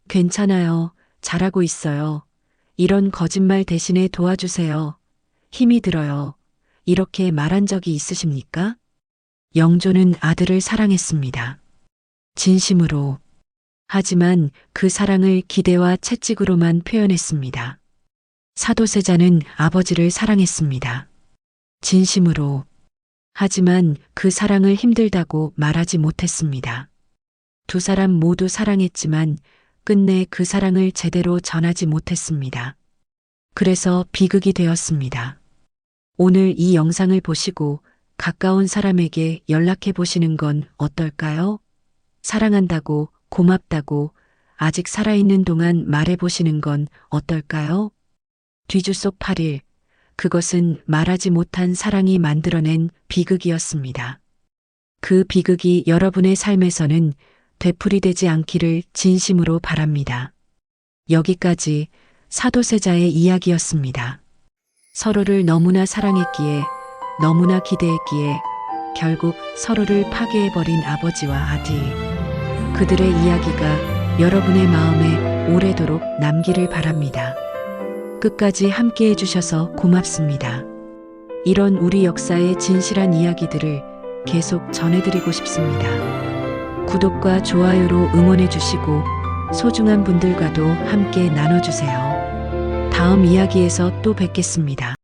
괜찮아요. 잘하고 있어요. 이런 거짓말 대신에 도와주세요. 힘이 들어요. 이렇게 말한 적이 있으십니까? 영조는 아들을 사랑했습니다. 진심으로. 하지만 그 사랑을 기대와 채찍으로만 표현했습니다. 사도세자는 아버지를 사랑했습니다. 진심으로. 하지만 그 사랑을 힘들다고 말하지 못했습니다. 두 사람 모두 사랑했지만 끝내 그 사랑을 제대로 전하지 못했습니다. 그래서 비극이 되었습니다. 오늘 이 영상을 보시고 가까운 사람에게 연락해 보시는 건 어떨까요? 사랑한다고, 고맙다고, 아직 살아있는 동안 말해 보시는 건 어떨까요? 뒤주속 8일, 그것은 말하지 못한 사랑이 만들어낸 비극이었습니다. 그 비극이 여러분의 삶에서는 되풀이되지 않기를 진심으로 바랍니다. 여기까지 사도세자의 이야기였습니다. 서로를 너무나 사랑했기에, 너무나 기대했기에 결국 서로를 파괴해버린 아버지와 아들. 그들의 이야기가 여러분의 마음에 오래도록 남기를 바랍니다. 끝까지 함께 해주셔서 고맙습니다. 이런 우리 역사의 진실한 이야기들을 계속 전해드리고 싶습니다. 구독과 좋아요로 응원해주시고 소중한 분들과도 함께 나눠주세요. 다음 이야기에서 또 뵙겠습니다.